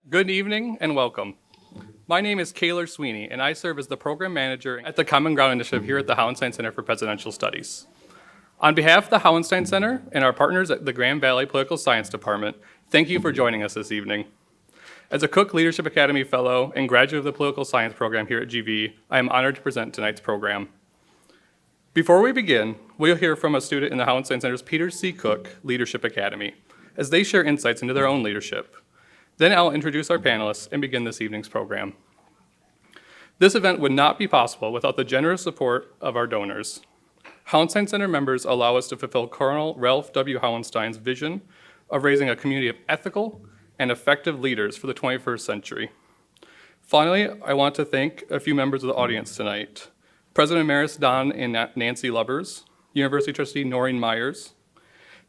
Good evening and welcome. My name is Kaylor Sweeney, and I serve as the Program Manager at the Common Ground Initiative here at the Hauenstein Center for Presidential Studies. On behalf of the Hauenstein Center and our partners at the Grand Valley Political Science Department, thank you for joining us this evening. As a Cook Leadership Academy Fellow and graduate of the Political Science program here at GV, I am honored to present tonight's program. Before we begin, we'll hear from a student in the Hauenstein Center's Peter C. Cook Leadership Academy as they share insights into their own leadership. Then I'll introduce our panelists and begin this evening's program. This event would not be possible without the generous support of our donors. Hauenstein Center members allow us to fulfill Colonel Ralph W. Hauenstein's vision of raising a community of ethical and effective leaders for the 21st century. Finally, I want to thank a few members of the audience tonight. President Emeritus Don and Nancy Lubbers, University Trustee Noreen Myers,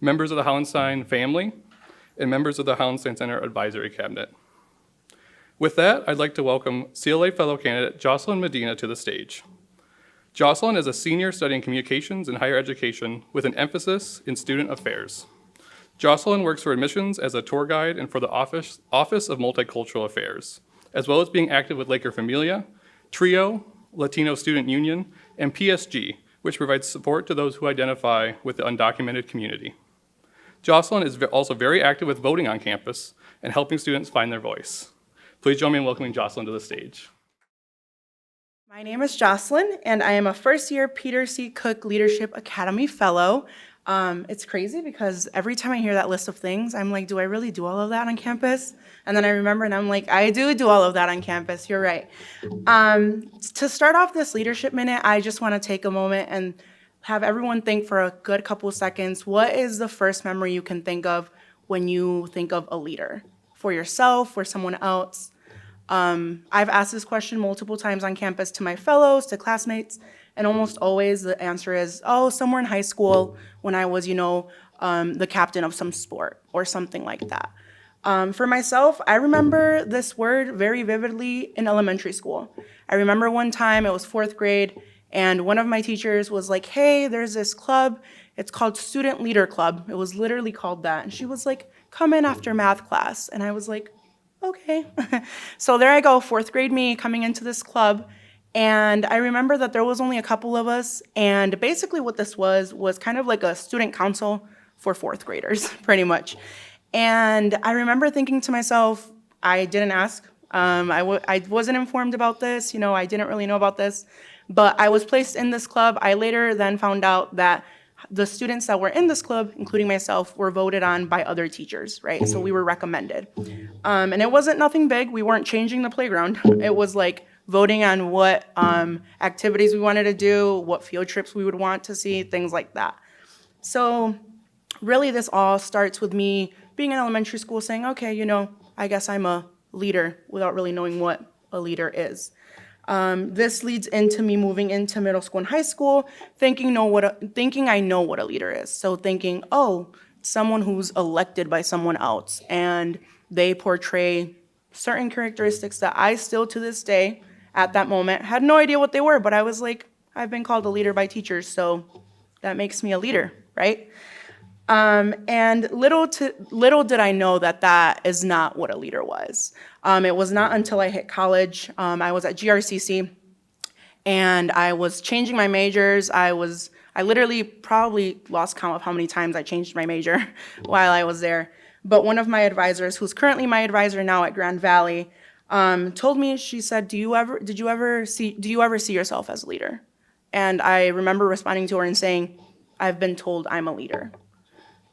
members of the Hauenstein family, and members of the Hauenstein Center Advisory Cabinet. With that, I'd like to welcome CLA fellow candidate Jocelyn Medina to the stage. Jocelyn is a senior studying communications and higher education with an emphasis in student affairs. Jocelyn works for admissions as a tour guide and for the Office of Multicultural Affairs, as well as being active with Laker Familia, TRIO, Latino Student Union, and PSG, which provides support to those who identify with the undocumented community. Jocelyn is also very active with voting on campus and helping students find their voice. Please join me in welcoming Jocelyn to the stage. My name is Jocelyn, and I am a first-year Peter C. Cook Leadership Academy Fellow. It's crazy because every time I hear that list of things, I'm like, do I really do all of that on campus? And then I remember and I'm like, I do all of that on campus, you're right. To start off this leadership minute, I just want to take a moment and have everyone think for a good couple of seconds, what is the first memory you can think of when you think of a leader? For yourself, for someone else? I've asked this question multiple times on campus to my fellows, to classmates, and almost always the answer is, oh, somewhere in high school when I was, the captain of some sport or something like that. For myself, I remember this word very vividly in elementary school. I remember one time, it was 4th grade, and one of my teachers was like, hey, there's this club. It's called Student Leader Club. It was literally called that. And she was like, come in after math class. And I was like, okay. So there I go, 4th grade me coming into this club. And I remember that there was only a couple of us. And basically what this was kind of like a student council for 4th graders, pretty much. And I remember thinking to myself, I didn't ask. I wasn't informed about this. I didn't really know about this. But I was placed in this club. I later then found out that the students that were in this club, including myself, were voted on by other teachers, right? So we were recommended. And it wasn't nothing big. We weren't changing the playground. It was like voting on what activities we wanted to do, what field trips we would want to see, things like that. So really this all starts with me being in elementary school saying, okay, I guess I'm a leader without really knowing what a leader is. This leads into me moving into middle school and high school, thinking I know what a leader is. So thinking, oh, someone who's elected by someone else, and they portray certain characteristics that I still to this day, at that moment, had no idea what they were, but I was like, I've been called a leader by teachers, so that makes me a leader, right? And little did I know that is not what a leader was. It was not until I hit college. I was at GRCC, and I was changing my majors. I literally probably lost count of how many times I changed my major while I was there. But one of my advisors, who's currently my advisor now at Grand Valley, told me, she said, do you ever see yourself as a leader? And I remember responding to her and saying, I've been told I'm a leader.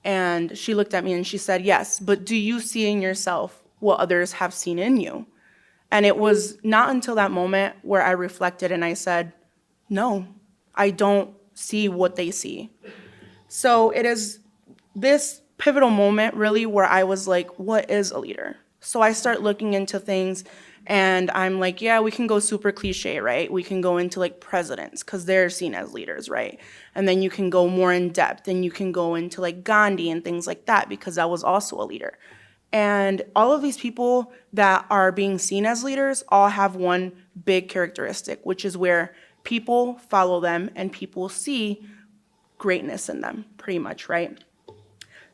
And she looked at me and she said, yes, but do you see in yourself what others have seen in you? And it was not until that moment where I reflected and I said, no, I don't see what they see. So it is this pivotal moment really where I was like, what is a leader? So I start looking into things and I'm like, yeah, we can go super cliche, right? We can go into like presidents because they're seen as leaders, right? And then you can go more in depth and you can go into like Gandhi and things like that because that was also a leader. And all of these people that are being seen as leaders all have one big characteristic, which is where people follow them and people see greatness in them, pretty much, right?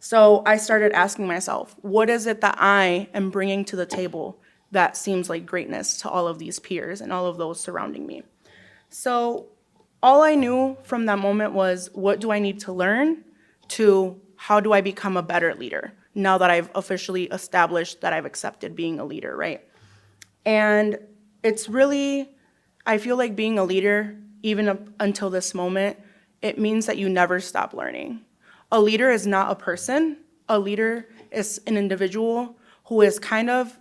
So I started asking myself, what is it that I am bringing to the table that seems like greatness to all of these peers and all of those surrounding me? So all I knew from that moment was, what do I need to learn, to how do I become a better leader now that I've officially established that I've accepted being a leader, right? And it's really, I feel like being a leader, even up until this moment, it means that you never stop learning. A leader is not a person. A leader is an individual who is kind of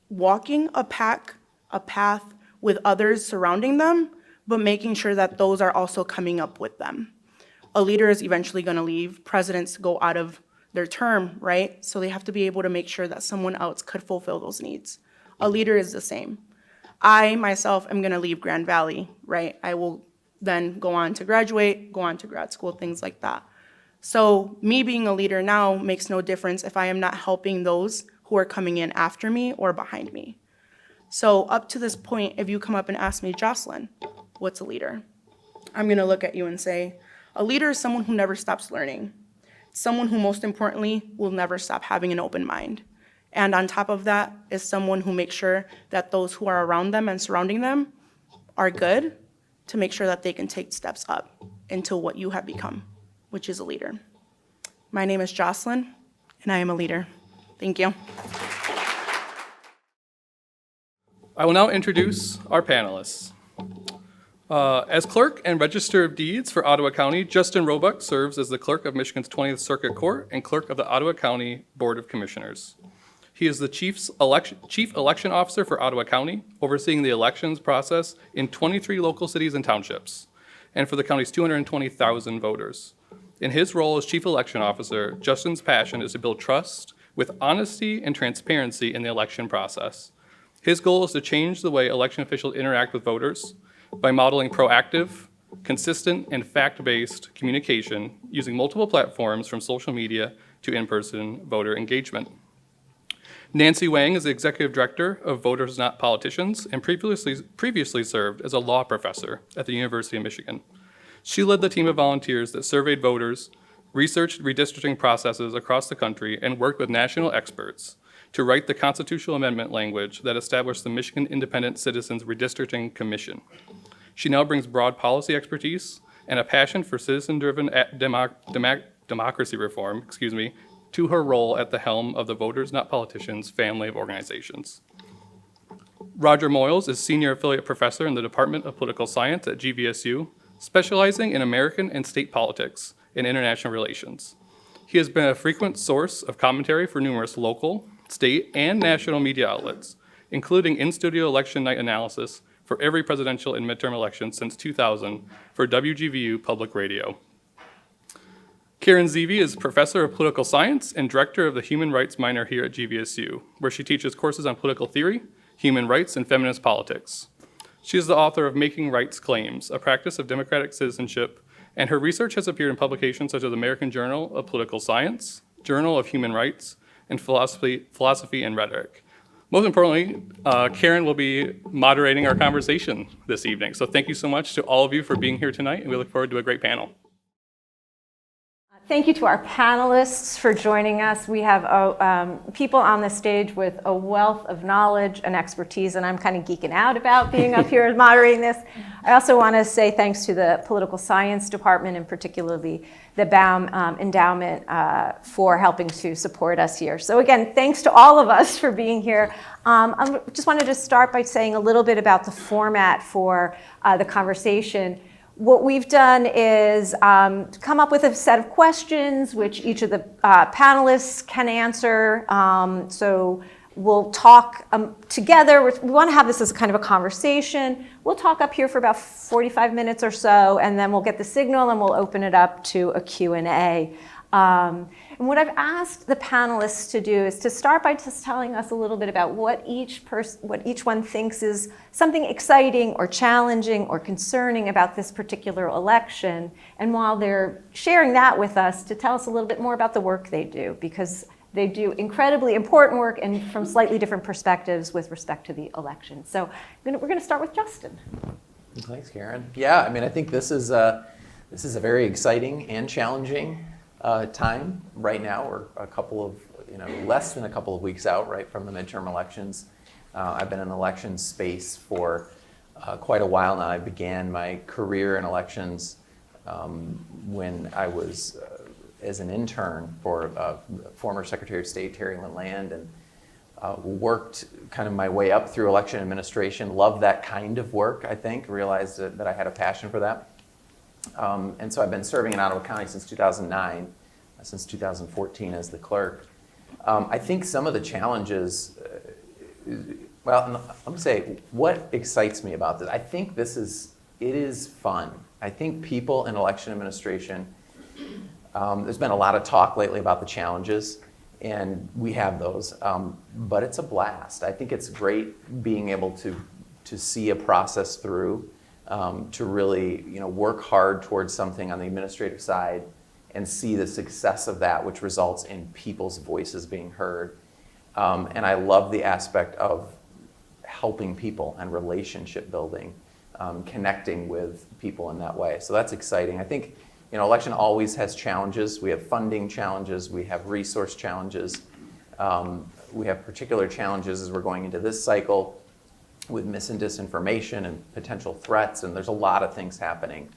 walking a path with others surrounding them, but making sure that those are also coming up with them. A leader is eventually going to leave. Presidents go out of their term, right? So they have to be able to make sure that someone else could fulfill those needs. A leader is the same. I myself am going to leave Grand Valley, right? I will then go on to graduate, go on to grad school, things like that. So me being a leader now makes no difference if I am not helping those who are coming in after me or behind me. So up to this point, if you come up and ask me, Jocelyn, what's a leader? I'm going to look at you and say, a leader is someone who never stops learning. Someone who, most importantly, will never stop having an open mind. And on top of that is someone who makes sure that those who are around them and surrounding them are good, to make sure that they can take steps up into what you have become, which is a leader. My name is Jocelyn, and I am a leader. Thank you. I will now introduce our panelists. As Clerk and Register of Deeds for Ottawa County, Justin Roebuck serves as the Clerk of Michigan's 20th Circuit Court and Clerk of the Ottawa County Board of Commissioners. He is the Chief Election Officer for Ottawa County, overseeing the elections process in 23 local cities and townships, and for the county's 220,000 voters. In his role as Chief Election Officer, Justin's passion is to build trust with honesty and transparency in the election process. His goal is to change the way election officials interact with voters by modeling proactive, consistent, and fact-based communication using multiple platforms from social media to in-person voter engagement. Nancy Wang is the Executive Director of Voters Not Politicians and previously served as a law professor at the University of Michigan. She led the team of volunteers that surveyed voters, researched redistricting processes across the country, and worked with national experts to write the constitutional amendment language that established the Michigan Independent Citizens Redistricting Commission. She now brings broad policy expertise and a passion for citizen-driven democracy reform, to her role at the helm of the Voters Not Politicians family of organizations. Roger Moyles is Senior Affiliate Professor in the Department of Political Science at GVSU, specializing in American and state politics and international relations. He has been a frequent source of commentary for numerous local, state, and national media outlets, including in-studio election night analysis for every presidential and midterm election since 2000 for WGVU Public Radio. Karen Zeevy is Professor of Political Science and Director of the Human Rights minor here at GVSU, where she teaches courses on political theory, human rights, and feminist politics. She is the author of Making Rights Claims, a practice of democratic citizenship, and her research has appeared in publications such as American Journal of Political Science, Journal of Human Rights, and Philosophy and Rhetoric. Most importantly, Karen will be moderating our conversation this evening. So thank you so much to all of you for being here tonight, and we look forward to a great panel. Thank you to our panelists for joining us. We have people on the stage with a wealth of knowledge and expertise, and I'm kind of geeking out about being up here and moderating this. I also want to say thanks to the Political Science Department, and particularly the Baum Endowment for helping to support us here. So again, thanks to all of us for being here. I just wanted to start by saying a little bit about the format for the conversation. What we've done is come up with a set of questions which each of the panelists can answer. So we'll talk together. We want to have this as kind of a conversation. We'll talk up here for about 45 minutes or so, and then we'll get the signal and we'll open it up to a Q&A. And what I've asked the panelists to do is to start by just telling us a little bit about what each one thinks is something exciting or challenging or concerning about this particular election. And while they're sharing that with us, to tell us a little bit more about the work they do, because they do incredibly important work and from slightly different perspectives with respect to the election. So we're going to start with Justin. Thanks, Karen. Yeah, I mean, I think this is a very exciting and challenging time right now. We're a couple of, less than a couple of weeks out, right, from the midterm elections. I've been in the elections space for quite a while now. I began my career in elections when I was as an intern for former Secretary of State Terry Land, and worked kind of my way up through election administration. Loved that kind of work, I think. Realized that I had a passion for that. And so I've been serving in Ottawa County since 2009, since 2014 as the clerk. I think some of the challenges, well, I'm going to say what excites me about this. I think it is fun. I think people in election administration, there's been a lot of talk lately about the challenges, and we have those, but it's a blast. I think it's great being able to see a process through, to really work hard towards something on the administrative side and see the success of that, which results in people's voices being heard. And I love the aspect of helping people and relationship building, connecting with people in that way. So that's exciting. I think election always has challenges. We have funding challenges. We have resource challenges. We have particular challenges as we're going into this cycle with mis and disinformation and potential threats, and there's a lot of things happening.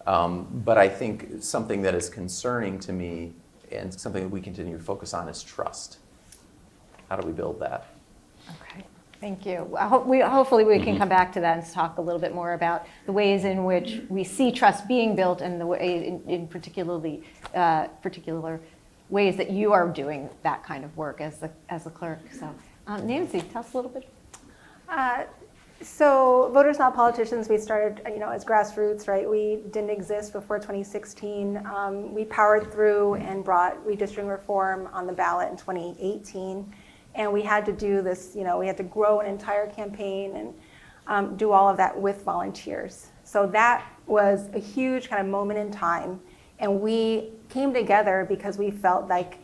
But I think something that is concerning to me and something that we continue to focus on is trust. How do we build that? Okay, thank you. Hopefully we can come back to that and talk a little bit more about the ways in which we see trust being built and the way in particular ways that you are doing that kind of work as the clerk. So Nancy, tell us a little bit. So Voters Not Politicians, we started as grassroots, right? We didn't exist before 2016. We powered through and brought redistricting reform on the ballot in 2018. And we had to do this, we had to grow an entire campaign and do all of that with volunteers. So that was a huge kind of moment in time. And we came together because we felt like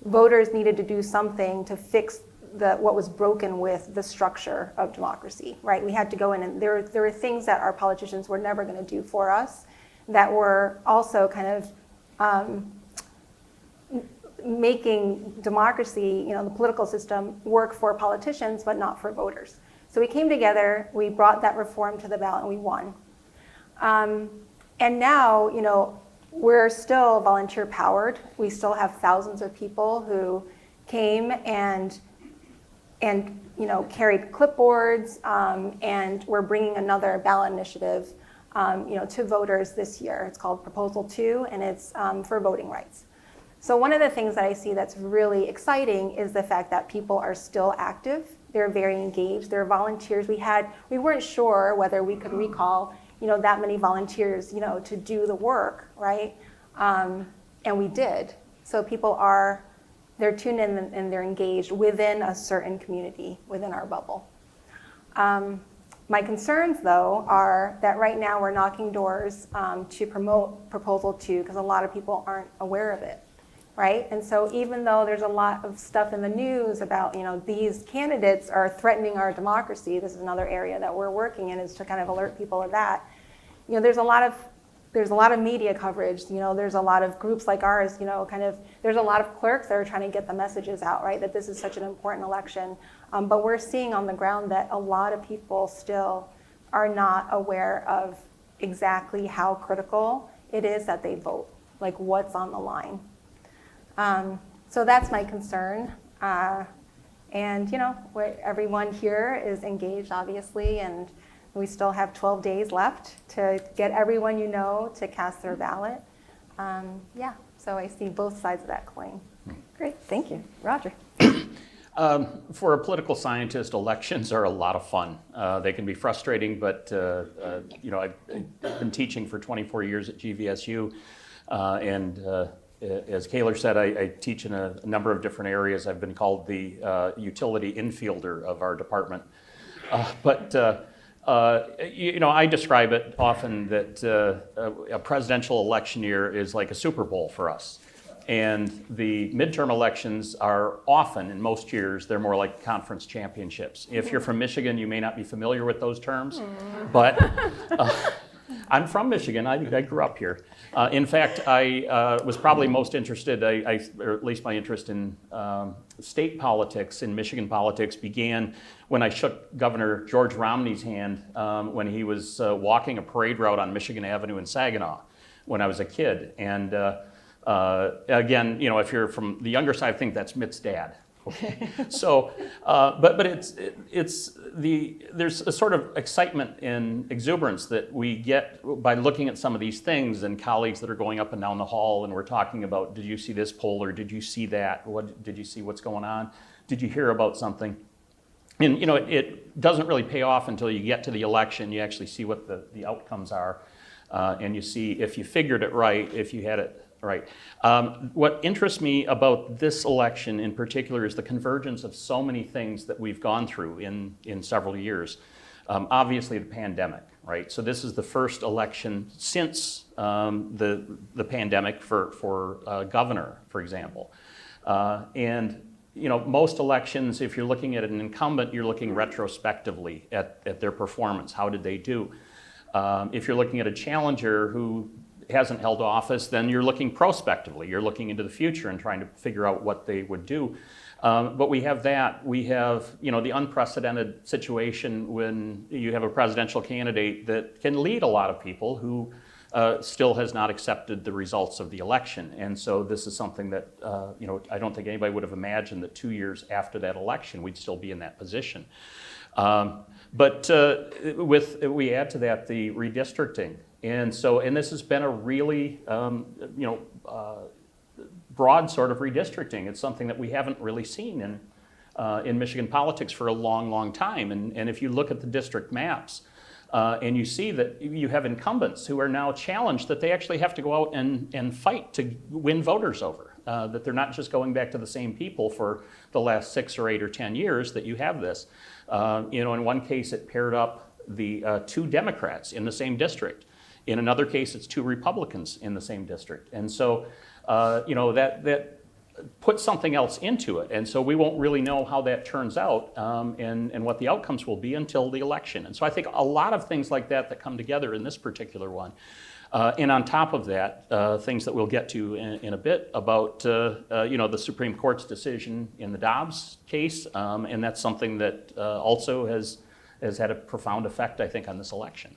voters needed to do something to fix what was broken with the structure of democracy, right? We had to go in, and there were things that our politicians were never going to do for us that were also kind of making democracy, the political system, work for politicians but not for voters. So we came together, we brought that reform to the ballot, and we won. And now, we're still volunteer powered. We still have thousands of people who came and carried clipboards, and we're bringing another ballot initiative, to voters this year. It's called Proposal 2, and it's for voting rights. So one of the things that I see that's really exciting is the fact that people are still active. They're very engaged. They're volunteers. We weren't sure whether we could recall, that many volunteers, to do the work, right? And we did. So people they're tuned in and they're engaged within a certain community, within our bubble. My concerns, though, are that right now we're knocking doors to promote Proposal 2 because a lot of people aren't aware of it, right? And so even though there's a lot of stuff in the news about, these candidates are threatening our democracy, this is another area that we're working in, is to kind of alert people of that. There's a lot of media coverage, there's a lot of groups like ours, there's a lot of clerks that are trying to get the messages out, right, that this is such an important election. But we're seeing on the ground that a lot of people still are not aware of exactly how critical it is that they vote, like what's on the line. So that's my concern. And, everyone here is engaged, obviously, and we still have 12 days left to get everyone to cast their ballot. So I see both sides of that coin. Great, thank you. Roger. For a political scientist, elections are a lot of fun. They can be frustrating, but I've been teaching for 24 years at GVSU, and as Kaler said, I teach in a number of different areas. I've been called the utility infielder of our department. I describe it often that a presidential election year is like a Super Bowl for us. And the midterm elections are often, in most years, they're more like conference championships. If you're from Michigan, you may not be familiar with those terms, but I'm from Michigan. I grew up here. In fact, I was probably most interested, or at least my interest in state politics, in Michigan politics, began when I shook Governor George Romney's hand when he was walking a parade route on Michigan Avenue in Saginaw when I was a kid. And again, you know, if you're from the younger side, I think that's Mitt's dad. Okay. So, but there's a sort of excitement and exuberance that we get by looking at some of these things, and colleagues that are going up and down the hall and we're talking about, did you see this poll, or did you see that? What did you see? What's going on? Did you hear about something? And you know, it doesn't really pay off until you get to the election. You actually see what the outcomes are, and you see if you figured it right, if you had it right. What interests me about this election in particular is the convergence of so many things that we've gone through in several years. Obviously, the pandemic, right? So this is the first election since the pandemic for governor, for example. And you know, most elections, if you're looking at an incumbent, you're looking retrospectively at their performance. How did they do? If you're looking at a challenger who hasn't held office, then you're looking prospectively. You're looking into the future and trying to figure out what they would do. But we have that. We have, you know, the unprecedented situation when you have a presidential candidate that can lead a lot of people who still has not accepted the results of the election. And so this is something that, you know, I don't think anybody would have imagined that 2 years after that election, we'd still be in that position. But we add to that the redistricting. And this has been a really, broad sort of redistricting. It's something that we haven't really seen in Michigan politics for a long, long time. And if you look at the district maps, and you see that you have incumbents who are now challenged, that they actually have to go out and fight to win voters over, that they're not just going back to the same people for the last 6 or 8 or 10 years that you have this. You know, in one case, it paired up the 2 Democrats in the same district. In another case, it's 2 Republicans in the same district. And so, you know, that puts something else into it. And so we won't really know how that turns out and what the outcomes will be until the election. And so I think a lot of things like that come together in this particular one. And on top of that, things that we'll get to in a bit about, you know, the Supreme Court's decision in the Dobbs case. And that's something that also has had a profound effect, I think, on this election.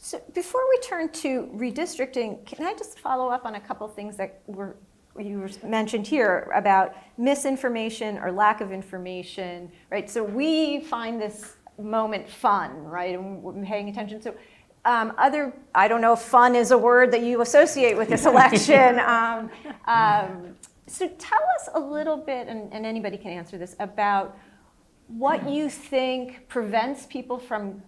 So before we turn to redistricting, can I just follow up on a couple of things that you mentioned here about misinformation or lack of information, right? So we find this moment fun, right? And we're paying attention. So I don't know if fun is a word that you associate with this election. So tell us a little bit, and anybody can answer this, about what you think prevents people from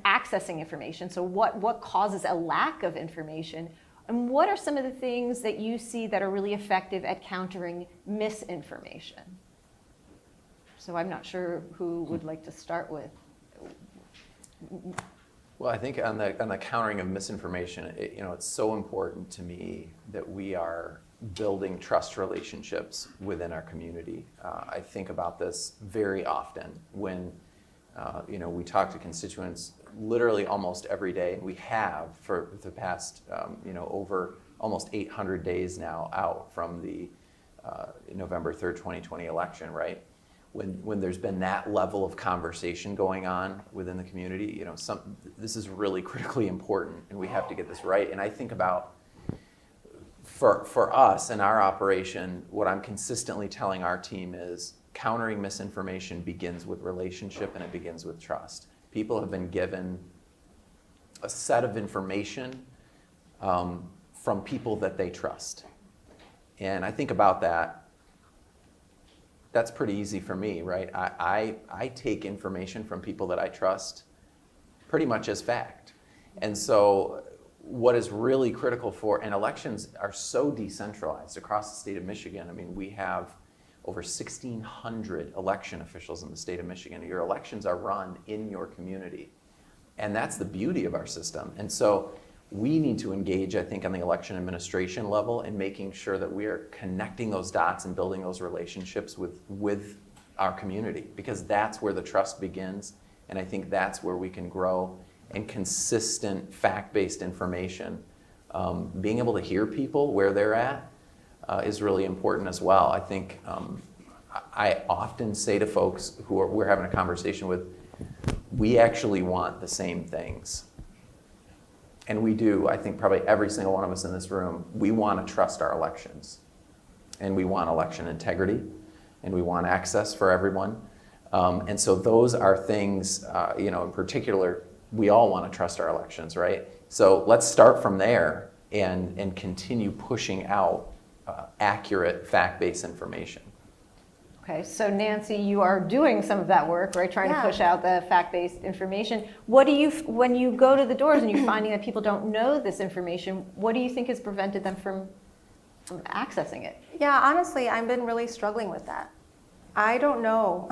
accessing information. So what causes a lack of information? And what are some of the things that you see that are really effective at countering misinformation? So I'm not sure who would like to start with. Well, I think on the countering of misinformation, you know, it's so important to me that we are building trust relationships within our community. I think about this very often when you know, we talk to constituents literally almost every day. We have for the past, you know, over almost 800 days now out from the November 3rd, 2020 election, right? When there's been that level of conversation going on within the community, you know, this is really critically important, and we have to get this right. And I think about, for us in our operation, what I'm consistently telling our team is, countering misinformation begins with relationship and it begins with trust. People have been given a set of information from people that they trust. And I think about that, that's pretty easy for me, right? I take information from people that I trust pretty much as fact. And so what is really critical and elections are so decentralized across the state of Michigan. I mean, we have over 1,600 election officials in the state of Michigan. Your elections are run in your community. And that's the beauty of our system. And so we need to engage, I think, on the election administration level in making sure that we are connecting those dots and building those relationships with our community, because that's where the trust begins. And I think that's where we can grow and consistent fact-based information. Being able to hear people where they're at is really important as well. I think I often say to folks who we're having a conversation with, we actually want the same things. And we do. I think probably every single one of us in this room, we want to trust our elections. And we want election integrity. And we want access for everyone. And so those are things, in particular, we all want to trust our elections, right? So let's start from there and continue pushing out accurate, fact-based information. Okay, so Nancy, you are doing some of that work, right? Trying to Yeah. push out the fact-based information. What do you, when you go to the doors and you're finding that people don't know this information, what do you think has prevented them from accessing it? Yeah, honestly, I've been really struggling with that. I don't know.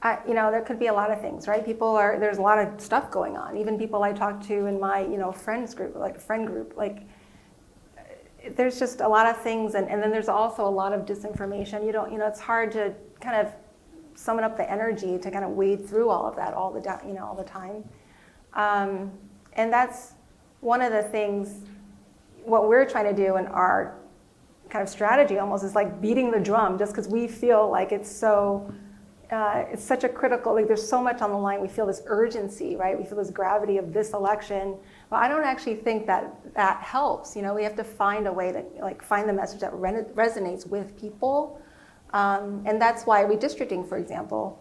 There could be a lot of things, right? There's a lot of stuff going on. Even people I talk to in my, friends group, like a friend group, there's just a lot of things, and then there's also a lot of disinformation. It's hard to kind of summon up the energy to kind of wade through all of that all the time. And that's one of the things, what we're trying to do in our kind of strategy almost is like beating the drum, just because we feel like it's such a critical, there's so much on the line. We feel this urgency, right? We feel this gravity of this election. But I don't actually think that helps. We have to find a way to find the message that resonates with people. And that's why redistricting, for example,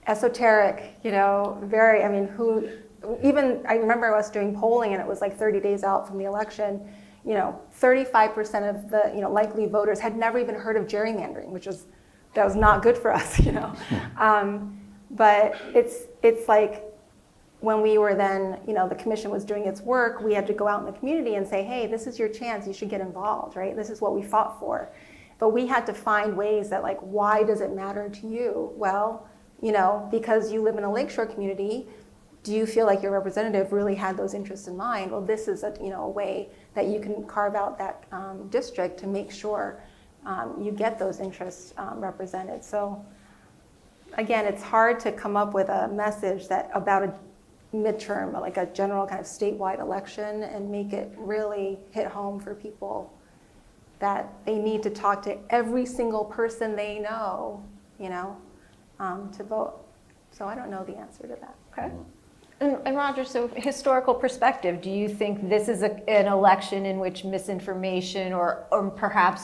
esoteric, very, I remember us doing polling and it was like 30 days out from the election, 35% of the, likely voters had never even heard of gerrymandering, that was not good for us, But it's like when we were then, the commission was doing its work, we had to go out in the community and say, hey, this is your chance, you should get involved, right? This is what we fought for. But we had to find ways that why does it matter to you? Well, because you live in a lakeshore community, do you feel like your representative really had those interests in mind? Well, this is a way that you can carve out that district to make sure you get those interests represented. So again, it's hard to come up with a message that about a midterm, like a general kind of statewide election, and make it really hit home for people that they need to talk to every single person they know, to vote. So I don't know the answer to that. Okay. And Roger, so historical perspective, do you think this is an election in which misinformation or perhaps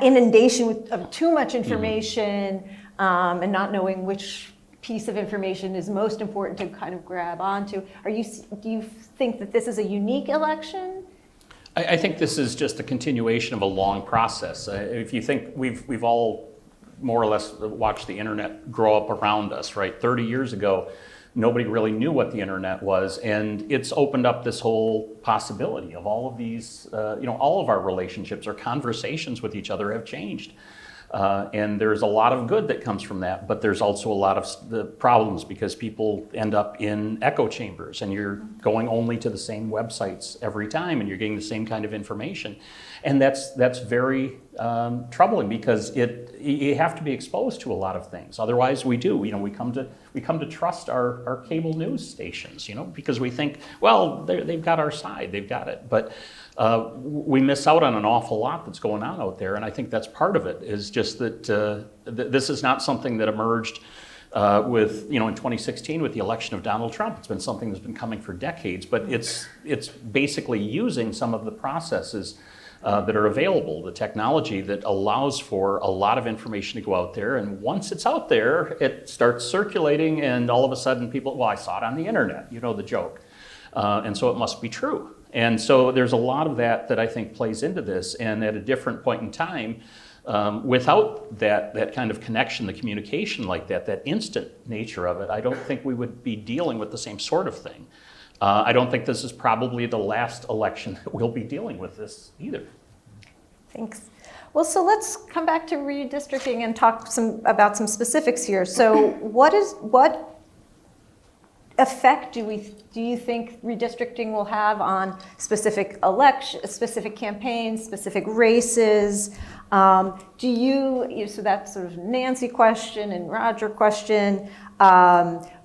inundation of too much information and not knowing which piece of information is most important to kind of grab onto? Do you think that this is a unique election? I think this is just a continuation of a long process. If you think we've all more or less watched the internet grow up around us, right? 30 years ago, nobody really knew what the internet was, and it's opened up this whole possibility of all of these, all of our relationships or conversations with each other have changed. And there's a lot of good that comes from that, but there's also a lot of the problems because people end up in echo chambers and you're going only to the same websites every time and you're getting the same kind of information. And that's very troubling because you have to be exposed to a lot of things. Otherwise we do, we come to trust our cable news stations, because we think, well, they've got our side, they've got it. But we miss out on an awful lot that's going on out there, and I think that's part of it, is just that this is not something that emerged with, in 2016 with the election of Donald Trump. It's been something that's been coming for decades, but it's basically using some of the processes that are available, the technology that allows for a lot of information to go out there, and once it's out there, it starts circulating, and all of a sudden people, well, I saw it on the internet, the joke, and so it must be true. And so there's a lot of that I think plays into this, and at a different point in time, without that kind of connection, the communication like that instant nature of it, I don't think we would be dealing with the same sort of thing. I don't think this is probably the last election that we'll be dealing with this either. Thanks. Well, so let's come back to redistricting and talk about some specifics here. So what effect do you think redistricting will have on specific specific campaigns, specific races? So that's sort of Nancy question and Roger question.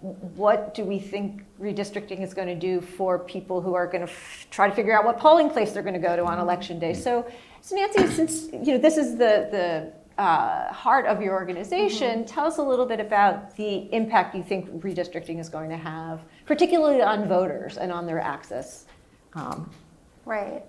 What do we think redistricting is going to do for people who are going to try to figure out what polling place they're going to go to on election day? So Nancy, since this is the heart of your organization, tell us a little bit about the impact you think redistricting is going to have, particularly on voters and on their access. Right.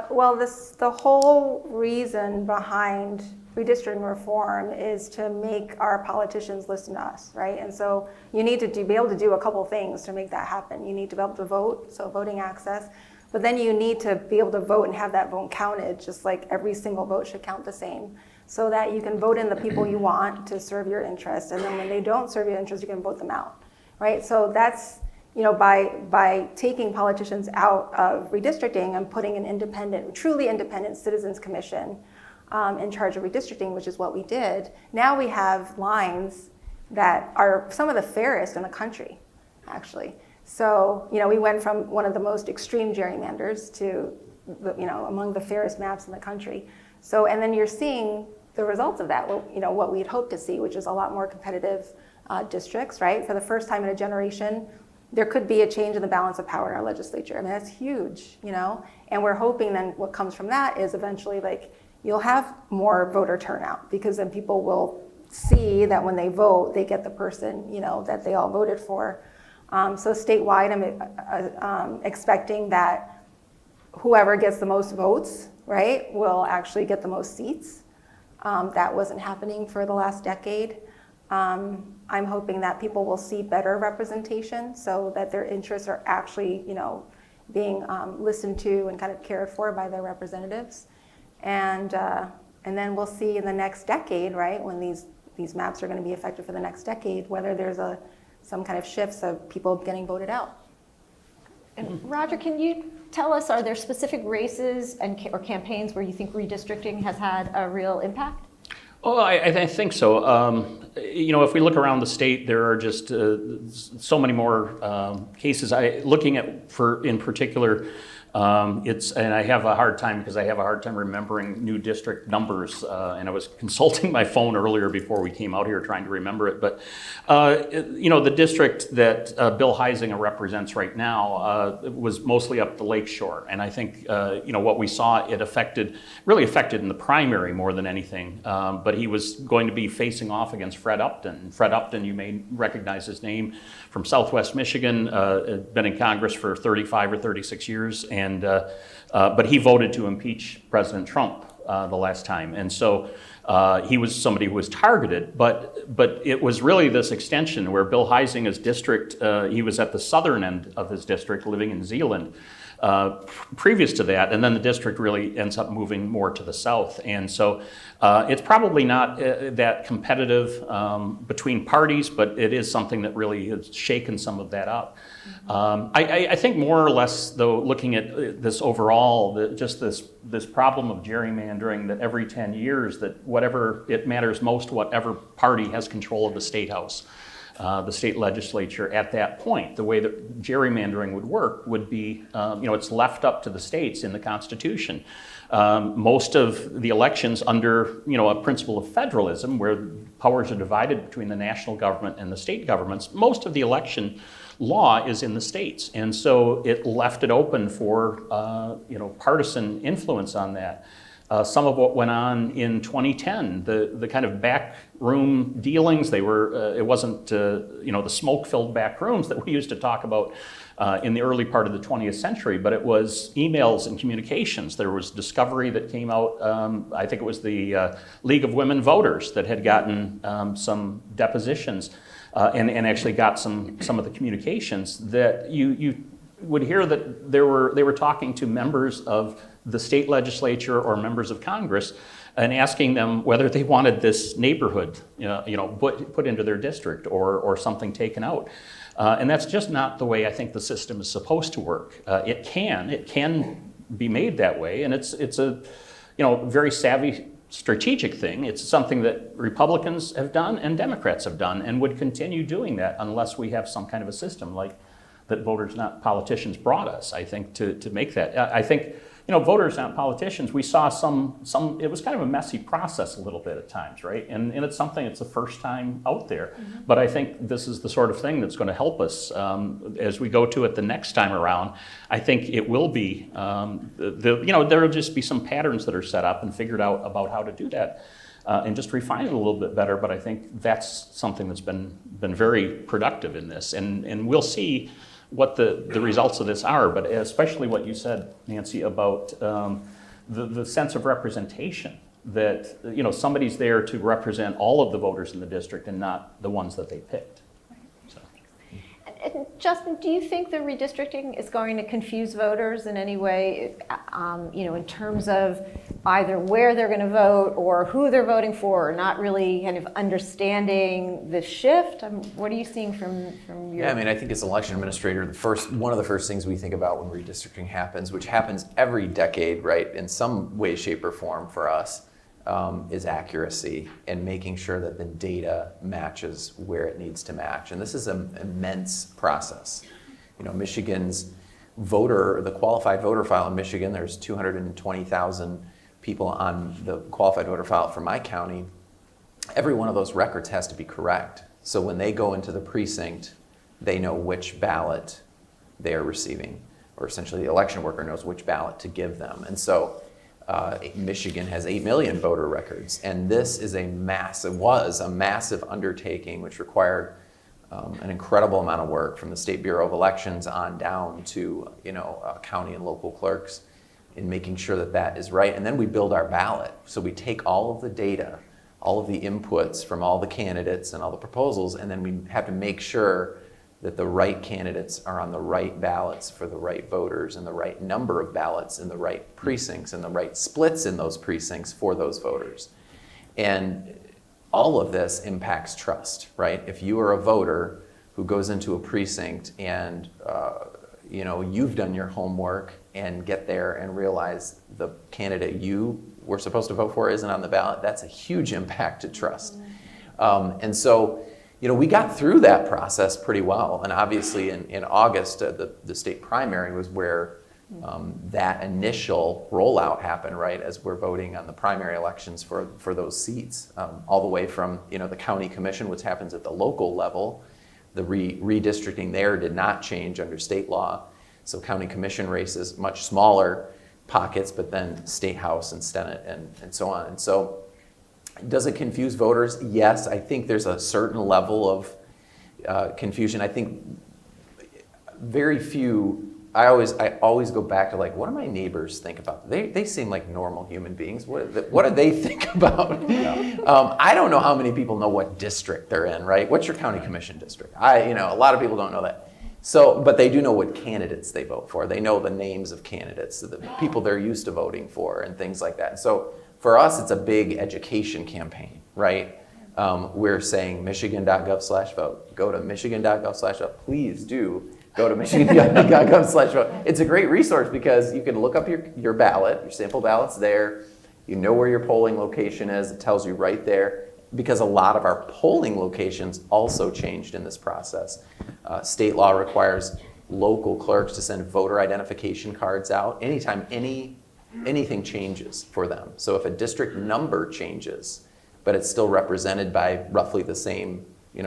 Well, the whole reason behind redistricting reform is to make our politicians listen to us, right? And so you need to be able to do a couple things to make that happen. You need to be able to vote, so voting access, but then you need to be able to vote and have that vote counted, just like every single vote should count the same, so that you can vote in the people you want to serve your interest, and then when they don't serve your interest, you can vote them out, right? So that's, by taking politicians out of redistricting and putting an truly independent citizens commission in charge of redistricting, which is what we did. Now we have lines that are some of the fairest in the country, actually. So, we went from one of the most extreme gerrymanders to, among the fairest maps in the country. So, and then you're seeing the results of that, what we'd hoped to see, which is a lot more competitive districts, right? For the first time in a generation, there could be a change in the balance of power in our legislature. I mean, that's huge, and we're hoping then what comes from that is eventually you'll have more voter turnout, because then people will see that when they vote, they get the person, that they all voted for. So statewide, I'm expecting that whoever gets the most votes, right, will actually get the most seats. That wasn't happening for the last decade. I'm hoping that people will see better representation, so that their interests are actually, being listened to and kind of cared for by their representatives. And then we'll see in the next decade, right, when these maps are going to be effective for the next decade, whether there's some kind of shifts of people getting voted out. And Roger, can you tell us, are there specific races or campaigns where you think redistricting has had a real impact? Oh, I think so. If we look around the state, there are just so many more cases. Looking at, in particular, and I have a hard time remembering new district numbers, and I was consulting my phone earlier before we came out here trying to remember it. But the district that Bill Heisinger represents right now was mostly up the lakeshore, and I think what we saw, it really affected in the primary more than anything. But he was going to be facing off against Fred Upton. Fred Upton, you may recognize his name from Southwest Michigan, been in Congress for 35 or 36 years. But he voted to impeach President Trump the last time, and so he was somebody who was targeted. But it was really this extension where Bill Heisinger's district, he was at the southern end of his district, living in Zeeland previous to that, and then the district really ends up moving more to the south. And so it's probably not that competitive between parties, but it is something that really has shaken some of that up. I think more or less, though, looking at this overall, just this problem of gerrymandering, that every 10 years, that whatever it matters most, whatever party has control of the state house, the state legislature at that point. The way that gerrymandering would work would be, it's left up to the states in the Constitution. Most of the elections under, a principle of federalism, where powers are divided between the national government and the state governments, most of the election law is in the states. And so it left it open for, partisan influence on that. Some of what went on in 2010, the kind of backroom dealings, it wasn't, the smoke-filled back rooms that we used to talk about in the early part of the 20th century, but it was emails and communications. There was discovery that came out, I think it was the League of Women Voters that had gotten some depositions and actually got some of the communications that you would hear that they were talking to members of the state legislature or members of Congress and asking them whether they wanted this neighborhood put into their district or something taken out. And that's just not the way I think the system is supposed to work. It can be made that way, and it's a very savvy strategic thing. It's something that Republicans have done and Democrats have done and would continue doing that unless we have some kind of a system like that voters, not politicians, brought us, I think, to make that. I think, voters, not politicians, we saw it was kind of a messy process a little bit at times, right? And it's something, it's the first time out there. Mm-hmm. But I think this is the sort of thing that's going to help us as we go to it the next time around. I think it will be, there'll just be some patterns that are set up and figured out about how to do that. And just refine it a little bit better, but I think that's something that's been very productive in this. And we'll see what the results of this are, but especially what you said, Nancy, about the sense of representation, that somebody's there to represent all of the voters in the district and not the ones that they picked. So. And Justin, do you think the redistricting is going to confuse voters in any way, in terms of either where they're going to vote or who they're voting for, or not really kind of understanding the shift? What are you seeing from your... Yeah, I think as an election administrator, one of the first things we think about when redistricting happens, which happens every decade, right, in some way, shape, or form for us, is accuracy and making sure that the data matches where it needs to match. And this is an immense process. Michigan's the qualified voter file in Michigan, there's 220,000 people on the qualified voter file for my county. Every one of those records has to be correct. So when they go into the precinct, they know which ballot they are receiving, or essentially the election worker knows which ballot to give them. And so Michigan has 8 million voter records, and this is was a massive undertaking which required an incredible amount of work from the State Bureau of Elections on down to county and local clerks in making sure that that is right. And then we build our ballot. So we take all of the data, all of the inputs from all the candidates and all the proposals, and then we have to make sure that the right candidates are on the right ballots for the right voters and the right number of ballots in the right precincts and the right splits in those precincts for those voters. And all of this impacts trust, right? If you are a voter who goes into a precinct and you've done your homework and get there and realize the candidate you were supposed to vote for isn't on the ballot, that's a huge impact to trust. And so, we got through that process pretty well. And obviously in August, the state primary was where that initial rollout happened, right, as we're voting on the primary elections for those seats, all the way from, the county commission, which happens at the local level. The redistricting there did not change under state law. So county commission races, much smaller pockets, but then state house and senate and so on. And so does it confuse voters? Yes, I think there's a certain level of confusion. I think very few, I always go back to what do my neighbors think about? They seem like normal human beings. What do they think about? I don't know how many people know what district they're in, right? What's your county commission district? A lot of people don't know that. So, but they do know what candidates they vote for. They know the names of candidates, the people they're used to voting for, and things like that. So for us, it's a big education campaign, right? We're saying michigan.gov/vote. Go to michigan.gov/vote. Please do go to michigan.gov/vote. It's a great resource because you can look up your ballot, your sample ballot's there. You know where your polling location is. It tells you right there. Because a lot of our polling locations also changed in this process. State law requires local clerks to send voter identification cards out anytime anything changes for them. So if a district number changes, but it's still represented by roughly the same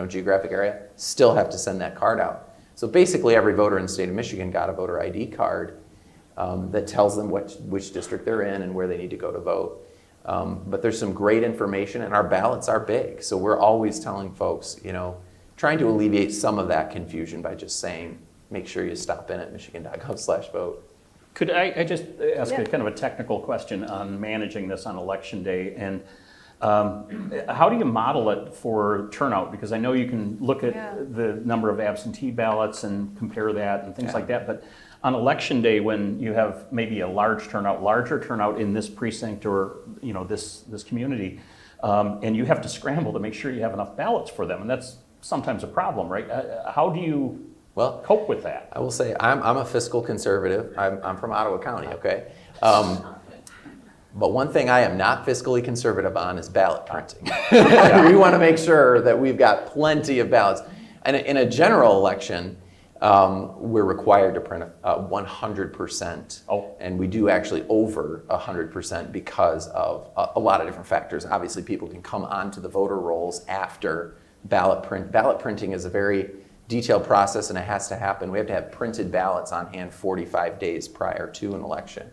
geographic area, still have to send that card out. So basically every voter in the state of Michigan got a voter ID card that tells them which district they're in and where they need to go to vote. But there's some great information, and our ballots are big. So we're always telling folks, trying to alleviate some of that confusion by just saying, make sure you stop in at michigan.gov/vote. Could I just ask a kind of a technical question on managing this on election day? And how do you model it for turnout? Because I know you can look at the number of absentee ballots and compare that and things like that. But on election day, when you have maybe a larger turnout in this precinct or this community, and you have to scramble to make sure you have enough ballots for them, and that's sometimes a problem, right? How do you cope with that? I will say I'm a fiscal conservative. I'm from Ottawa County, okay? But one thing I am not fiscally conservative on is ballot printing. We want to make sure that we've got plenty of ballots. And in a general election, we're required to print 100%. Oh. And we do actually over 100% because of a lot of different factors. Obviously, people can come onto the voter rolls after ballot print. Ballot printing is a very detailed process, and it has to happen. We have to have printed ballots on hand 45 days prior to an election.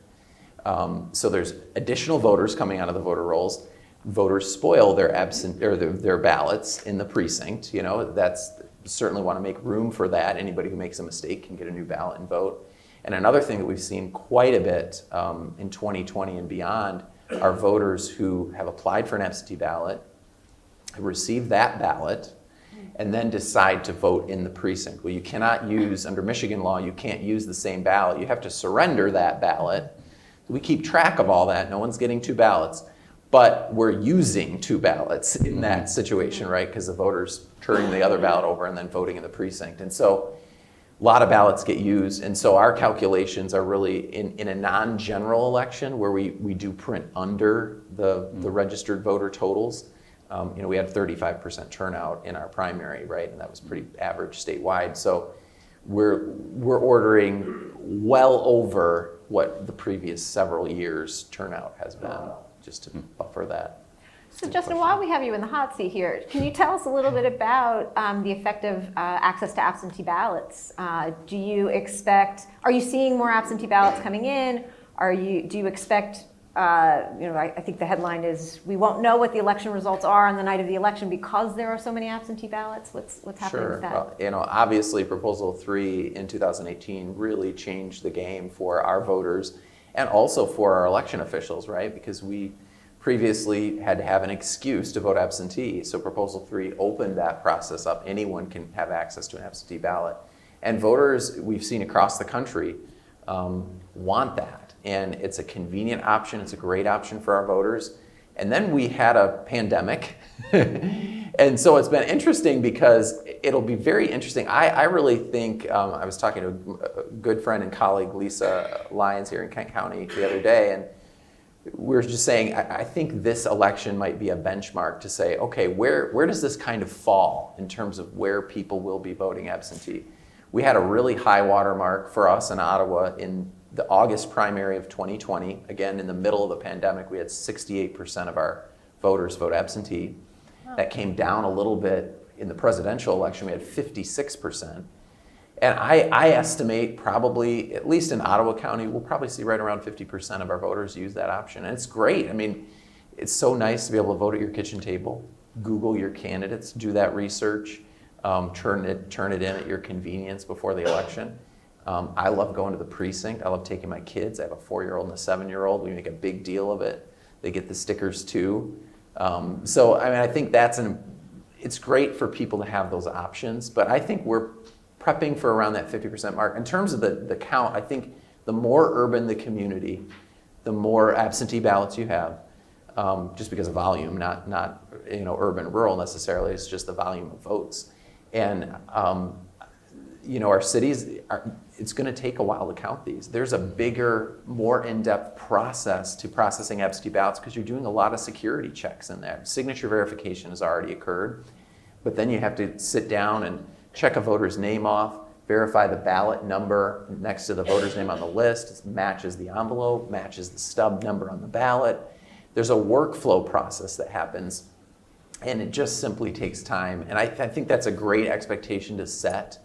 So there's additional voters coming out of the voter rolls. Voters spoil their ballots in the precinct. You know, that's certainly want to make room for that. Anybody who makes a mistake can get a new ballot and vote. And another thing that we've seen quite a bit in 2020 and beyond are voters who have applied for an absentee ballot, receive that ballot, and then decide to vote in the precinct. Well, you cannot use, under Michigan law, you can't use the same ballot. You have to surrender that ballot. We keep track of all that. No one's getting two ballots. But we're using two ballots in that situation, right? Because the voter's turning the other ballot over and then voting in the precinct. And so a lot of ballots get used. And so our calculations are really in a non-general election where we do print under the registered voter totals. You know, we had 35% turnout in our primary, right? And that was pretty average statewide. So we're ordering well over what the previous several years turnout has been, just to buffer that. So Justin, while we have you in the hot seat here, can you tell us a little bit about the effect of access to absentee ballots? Are you seeing more absentee ballots coming in? Do you expect, I think the headline is, we won't know what the election results are on the night of the election because there are so many absentee ballots? What's happening with that? Well, you know, obviously Proposal 3 in 2018 really changed the game for our voters and also for our election officials, right? Because we previously had to have an excuse to vote absentee. So Proposal 3 opened that process up. Anyone can have access to an absentee ballot. And voters, we've seen across the country, want that. And it's a convenient option. It's a great option for our voters. And then we had a pandemic. And so it's been interesting because it'll be very interesting. I really think, I was talking to a good friend and colleague, Lisa Lyons, here in Kent County the other day, and we were just saying, I think this election might be a benchmark to say, okay, where does this kind of fall in terms of where people will be voting absentee? We had a really high watermark for us in Ottawa in the August primary of 2020. Again, in the middle of the pandemic, we had 68% of our voters vote absentee. That came down a little bit in the presidential election. We had 56%. And I estimate probably, at least in Ottawa County, we'll probably see right around 50% of our voters use that option. And it's great. I mean, it's so nice to be able to vote at your kitchen table, Google your candidates, do that research, turn it in at your convenience before the election. I love going to the precinct. I love taking my kids. I have a 4-year-old and a 7-year-old. We make a big deal of it. They get the stickers too. So, I mean, I think it's great for people to have those options, but I think we're prepping for around that 50% mark. In terms of the count, I think the more urban the community, the more absentee ballots you have, just because of volume, not urban, rural necessarily. It's just the volume of votes. And our cities, it's going to take a while to count these. There's a bigger, more in-depth process to processing absentee ballots because you're doing a lot of security checks in there. Signature verification has already occurred, but then you have to sit down and check a voter's name off, verify the ballot number next to the voter's name on the list, matches the envelope, matches the stub number on the ballot. There's a workflow process that happens, and it just simply takes time. And I think that's a great expectation to set.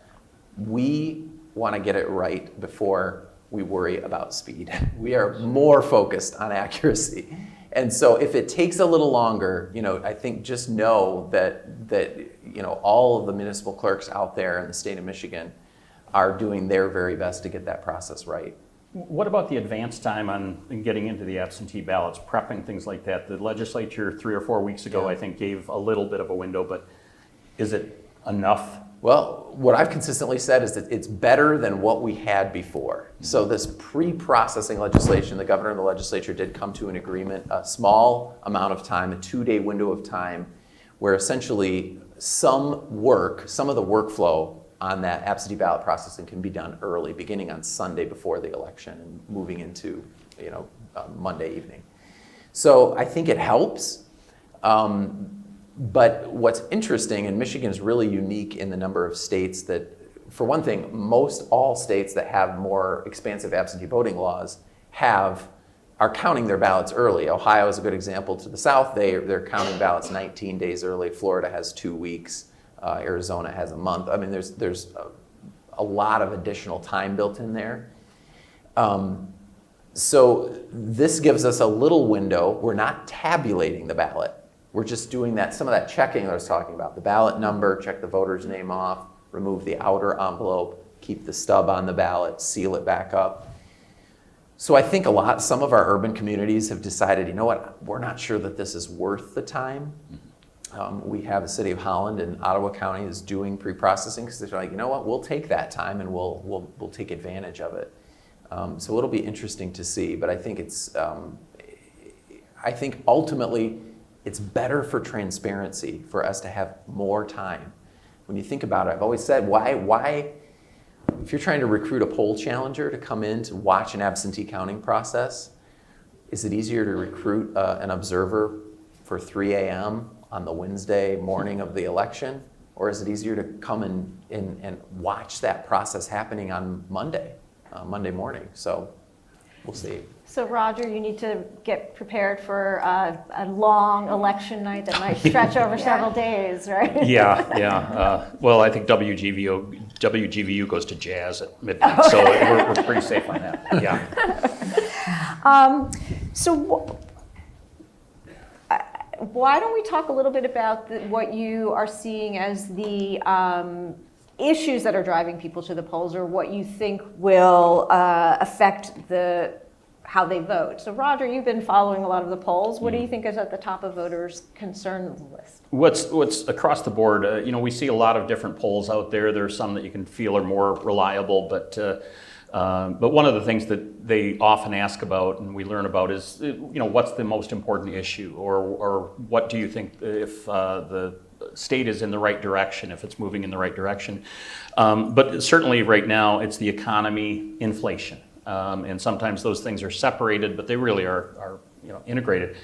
We want to get it right before we worry about speed. We are more focused on accuracy. And so if it takes a little longer, I think just know that all of the municipal clerks out there in the state of Michigan are doing their very best to get that process right. What about the advance time in getting into the absentee ballots, prepping, things like that? The legislature 3 or 4 weeks ago, I think, gave a little bit of a window, but is it enough? Well, what I've consistently said is that it's better than what we had before. So this pre-processing legislation, the governor and the legislature did come to an agreement, a small amount of time, a 2-day window of time, where essentially some of the workflow on that absentee ballot processing can be done early, beginning on Sunday before the election and moving into Monday evening. So I think it helps. But what's interesting, and Michigan is really unique in the number of states that for one thing, most all states that have more expansive absentee voting laws are counting their ballots early. Ohio is a good example to the south. They're counting ballots 19 days early. Florida has 2 weeks. Arizona has a month. I mean, there's a lot of additional time built in there. So this gives us a little window. We're not tabulating the ballot. We're just doing some of that checking that I was talking about. The ballot number, check the voter's name off, remove the outer envelope, keep the stub on the ballot, seal it back up. So I think some of our urban communities have decided, you know what, we're not sure that this is worth the time. We have the City of Holland and Ottawa County is doing pre-processing because they're like, you know what, we'll take that time and we'll take advantage of it. So it'll be interesting to see, but I think I think ultimately it's better for transparency for us to have more time. When you think about it, I've always said, why, if you're trying to recruit a poll challenger to come in to watch an absentee counting process, is it easier to recruit an observer for 3 a.m. on the Wednesday morning of the election? Or is it easier to come and watch that process happening on Monday morning? So we'll see. So Roger, you need to get prepared for a long election night that might stretch over several days, right? Yeah. Well, I think WGVU goes to jazz at midnight, so we're pretty safe on that. Yeah. Why don't we talk a little bit about what you are seeing as the issues that are driving people to the polls, or what you think will affect how they vote. So Roger, you've been following a lot of the polls. What do you think is at the top of voters' concern list? What's across the board, we see a lot of different polls out there. There's some that you can feel are more reliable, but one of the things that they often ask about and we learn about is, what's the most important issue, or what do you think if the state is in the right direction, if it's moving in the right direction. But certainly right now it's the economy, inflation. And sometimes those things are separated, but they really are integrated.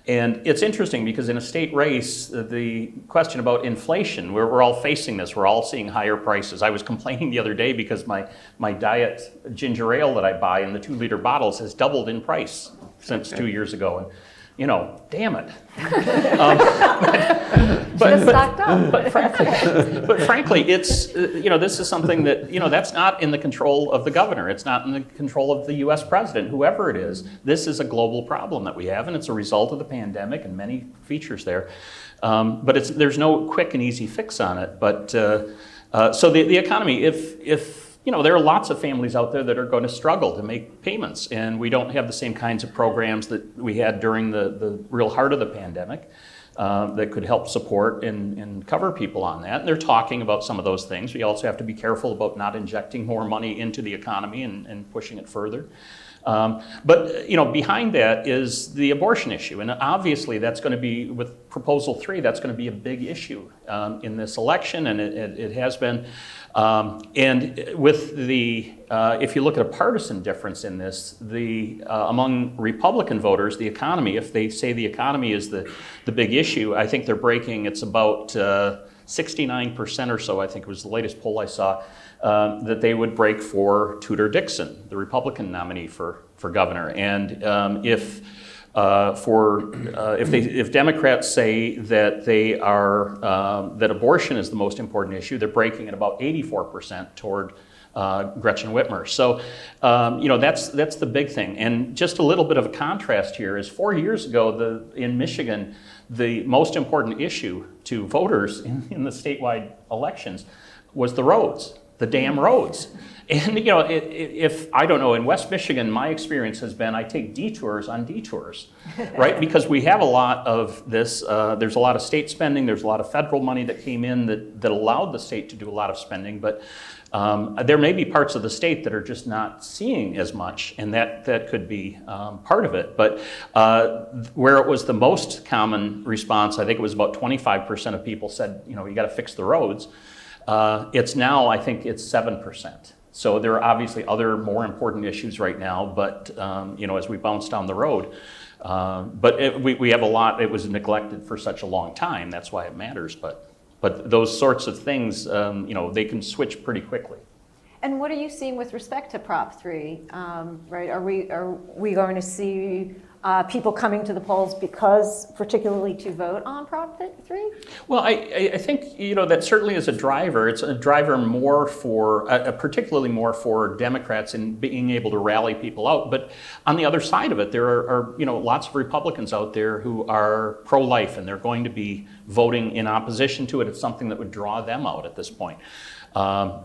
And it's interesting because in a state race, the question about inflation, we're all facing this. We're all seeing higher prices. I was complaining the other day because my diet ginger ale that I buy in the 2-liter bottles has doubled in price since 2 years ago. And damn it. But frankly, it's, this is something that, that's not in the control of the governor. It's not in the control of the U.S. president, whoever it is. This is a global problem that we have, and it's a result of the pandemic and many features there. But there's no quick and easy fix on it. But so the economy, if there are lots of families out there that are going to struggle to make payments, and we don't have the same kinds of programs that we had during the real heart of the pandemic that could help support and cover people on that. And they're talking about some of those things. We also have to be careful about not injecting more money into the economy and pushing it further. But behind that is the abortion issue, and obviously that's going to be, with Proposal 3, that's going to be a big issue in this election, and it has been. And with if you look at a partisan difference in this, among Republican voters, the economy, if they say the economy is the big issue, I think they're breaking. It's about 69% or so, I think it was the latest poll I saw, that they would break for Tudor Dixon, the Republican nominee for governor. And if Democrats say that that abortion is the most important issue, they're breaking at about 84% toward Gretchen Whitmer. So, that's the big thing. And just a little bit of a contrast here is 4 years ago, in Michigan, the most important issue to voters in the statewide elections was the roads, the damn roads. And, if I don't know, in West Michigan, my experience has been I take detours on detours, right? Because we have a lot of this, there's a lot of state spending, there's a lot of federal money that came in that allowed the state to do a lot of spending, but there may be parts of the state that are just not seeing as much, and that could be part of it. But where it was the most common response, I think it was about 25% of people said, you got to fix the roads. It's now, I think it's 7%. So there are obviously other more important issues right now, but as we bounce down the road, but we have a lot. It was neglected for such a long time. That's why it matters. But But those sorts of things, they can switch pretty quickly. And what are you seeing with respect to Prop 3? Right? Are we going to see people coming to the polls particularly to vote on Prop 3? Well, I think that certainly is a driver. It's a driver more for, particularly more for Democrats in being able to rally people out. But on the other side of it, there are lots of Republicans out there who are pro-life, and they're going to be voting in opposition to it. It's something that would draw them out at this point.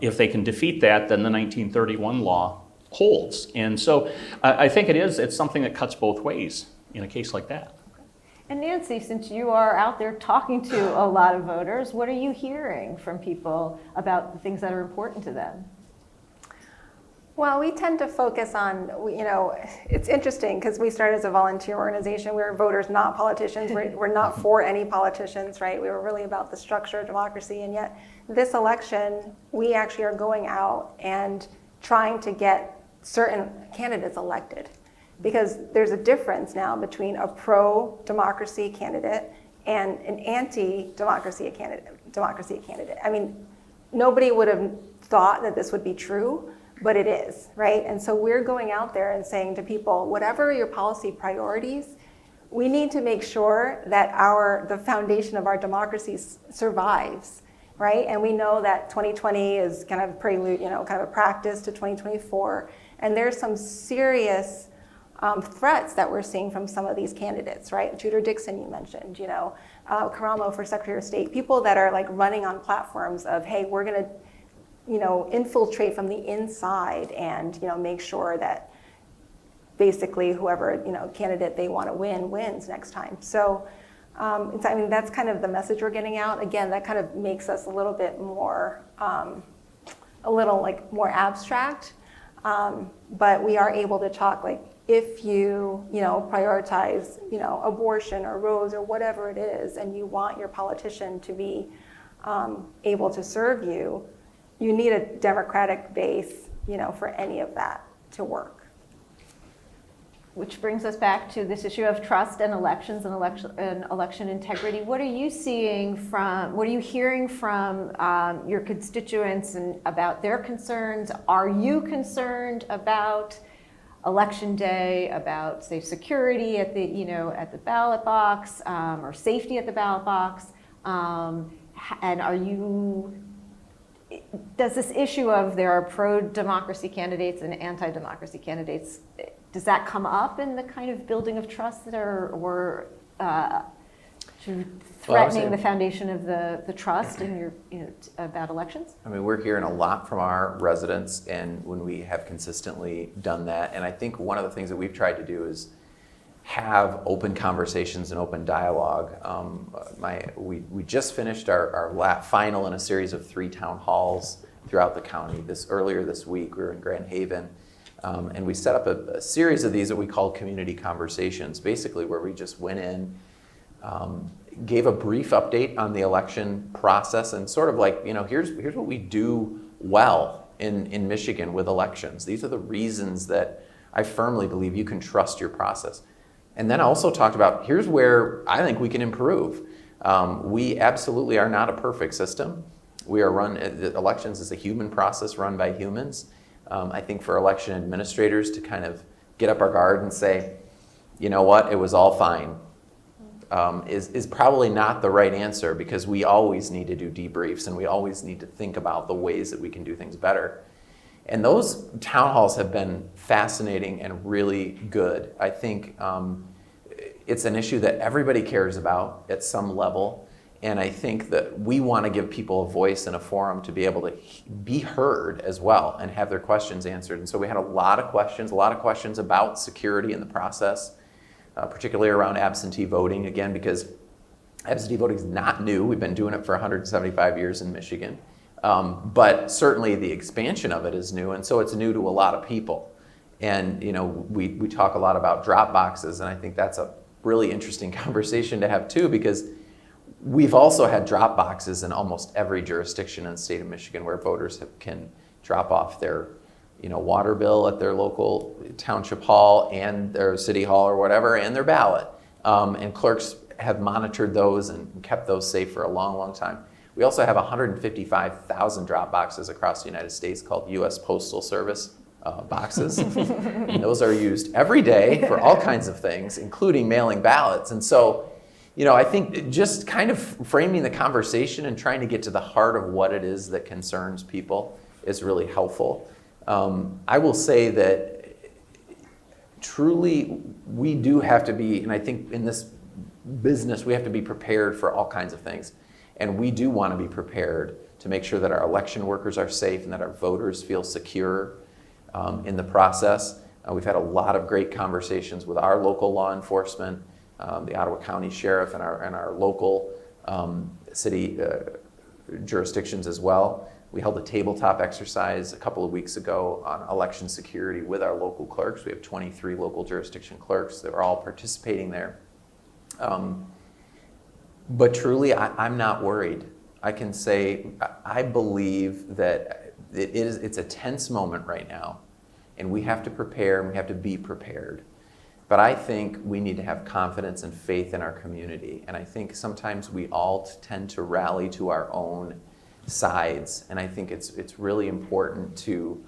If they can defeat that, then the 1931 law holds. And so I think it's something that cuts both ways in a case like that. And Nancy, since you are out there talking to a lot of voters, what are you hearing from people about the things that are important to them? Well, we tend to focus on, it's interesting because we started as a volunteer organization. We were voters, not politicians. We're not for any politicians, right? We were really about the structure of democracy. And yet this election, we actually are going out and trying to get certain candidates elected. Because there's a difference now between a pro-democracy candidate and an anti-democracy candidate. I mean, nobody would have thought that this would be true, but it is, right? And so we're going out there and saying to people, whatever your policy priorities, we need to make sure that the foundation of our democracy survives, right? And we know that 2020 is kind of prelude, kind of a practice to 2024. And there's some serious threats that we're seeing from some of these candidates, right? Tudor Dixon, you mentioned, Karamo for Secretary of State, people that are like running on platforms of, hey, we're going to infiltrate from the inside and, make sure that basically whoever, candidate they want to win wins next time. So, that's kind of the message we're getting out. Again, that kind of makes us a little bit more, more abstract. But we are able to talk like, if you, prioritize, abortion or roads or whatever it is, and you want your politician to be able to serve you, you need a democratic base, for any of that to work. Which brings us back to this issue of trust and elections and election integrity. What are you hearing from your constituents and about their concerns? Are you concerned about Election Day, about, say, security at the ballot box, or safety at the ballot box? And does this issue of there are pro-democracy candidates and anti-democracy candidates, does that come up in the kind of building of trust that or threatening the foundation of the trust in about elections? I mean, we're hearing a lot from our residents, and when we have consistently done that, and I think one of the things that we've tried to do is have open conversations and open dialogue. We just finished our final in a series of 3 town halls throughout the county. Earlier this week, we were in Grand Haven, and we set up a series of these that we call community conversations, basically where we just went in, gave a brief update on the election process, and sort of like, here's what we do well in Michigan with elections. These are the reasons that I firmly believe you can trust your process. And then I also talked about, here's where I think we can improve. We absolutely are not a perfect system. Elections is a human process run by humans. I think for election administrators to kind of get up our guard and say, you know what, it was all fine, is probably not the right answer, because we always need to do debriefs and we always need to think about the ways that we can do things better. And those town halls have been fascinating and really good. I think it's an issue that everybody cares about at some level. And I think that we want to give people a voice and a forum to be able to be heard as well and have their questions answered. And so we had a lot of questions about security in the process, particularly around absentee voting, again, because absentee voting is not new. We've been doing it for 175 years in Michigan. But certainly the expansion of it is new, and so it's new to a lot of people. And we talk a lot about drop boxes, and I think that's a really interesting conversation to have too, because we've also had drop boxes in almost every jurisdiction in the state of Michigan where voters can drop off their water bill at their local township hall and their city hall or whatever, and their ballot. And clerks have monitored those and kept those safe for a long, long time. We also have 155,000 drop boxes across the United States called U.S. Postal Service boxes. And those are used every day for all kinds of things, including mailing ballots. And so, I think just kind of framing the conversation and trying to get to the heart of what it is that concerns people is really helpful. I will say that truly we do have to be, and I think in this business we have to be prepared for all kinds of things. And we do want to be prepared to make sure that our election workers are safe and that our voters feel secure in the process. We've had a lot of great conversations with our local law enforcement, the Ottawa County Sheriff, and our local city jurisdictions as well. We held a tabletop exercise a couple of weeks ago on election security with our local clerks. We have 23 local jurisdiction clerks that are all participating there. But truly, I'm not worried. I can say I believe that it's a tense moment right now, and we have to prepare and we have to be prepared. But I think we need to have confidence and faith in our community. And I think sometimes we all tend to rally to our own sides. And I think it's really important to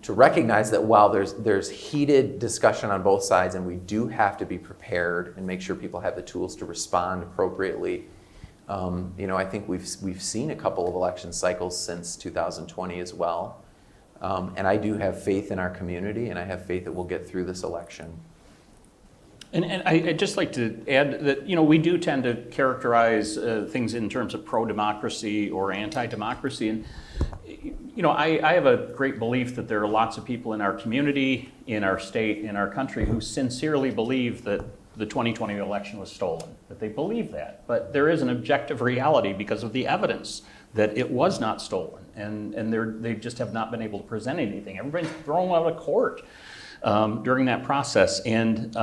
recognize that while there's heated discussion on both sides, and we do have to be prepared and make sure people have the tools to respond appropriately. I think we've seen a couple of election cycles since 2020 as well. And I do have faith in our community, and I have faith that we'll get through this election. And I'd just like to add that, we do tend to characterize things in terms of pro-democracy or anti-democracy. And, I have a great belief that there are lots of people in our community, in our state, in our country who sincerely believe that the 2020 election was stolen, that they believe that. But there is an objective reality because of the evidence that it was not stolen. And they just have not been able to present anything. Everybody's thrown out of court during that process. And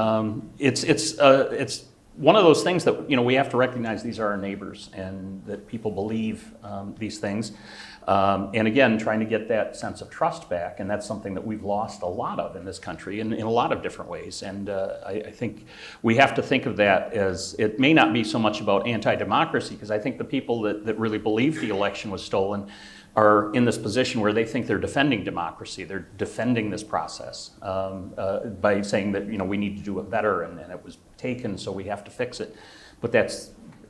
it's one of those things that, we have to recognize these are our neighbors and that people believe these things. And again, trying to get that sense of trust back, and that's something that we've lost a lot of in this country in a lot of different ways. And I think we have to think of that as, it may not be so much about anti-democracy, because I think the people that really believe the election was stolen are in this position where they think they're defending democracy. They're defending this process by saying that, we need to do it better, and it was taken, so we have to fix it. But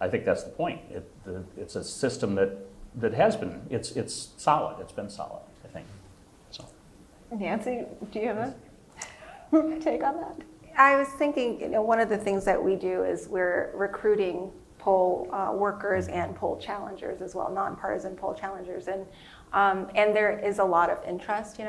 I think that's the point. It's a system that has been, it's solid. It's been solid, I think. So, Nancy, do you have a take on that? I was thinking, one of the things that we do is we're recruiting poll workers and poll challengers as well, nonpartisan poll challengers, and there is a lot of interest,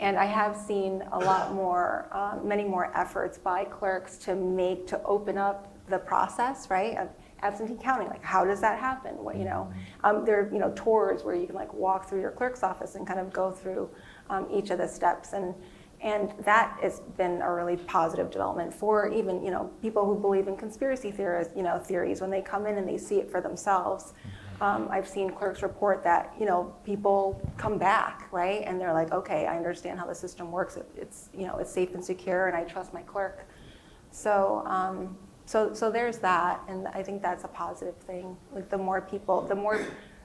and I have seen a lot more, many more efforts by clerks to open up the process, right, of absentee counting. Like, how does that happen? There are tours where you can walk through your clerk's office and kind of go through each of the steps, and that has been a really positive development for even people who believe in conspiracy theories when they come in and they see it for themselves. I've seen clerks report that people come back, right, and they're like, okay, I understand how the system works. It's safe and secure, and I trust my clerk. So there's that, and I think that's a positive thing. Like, the more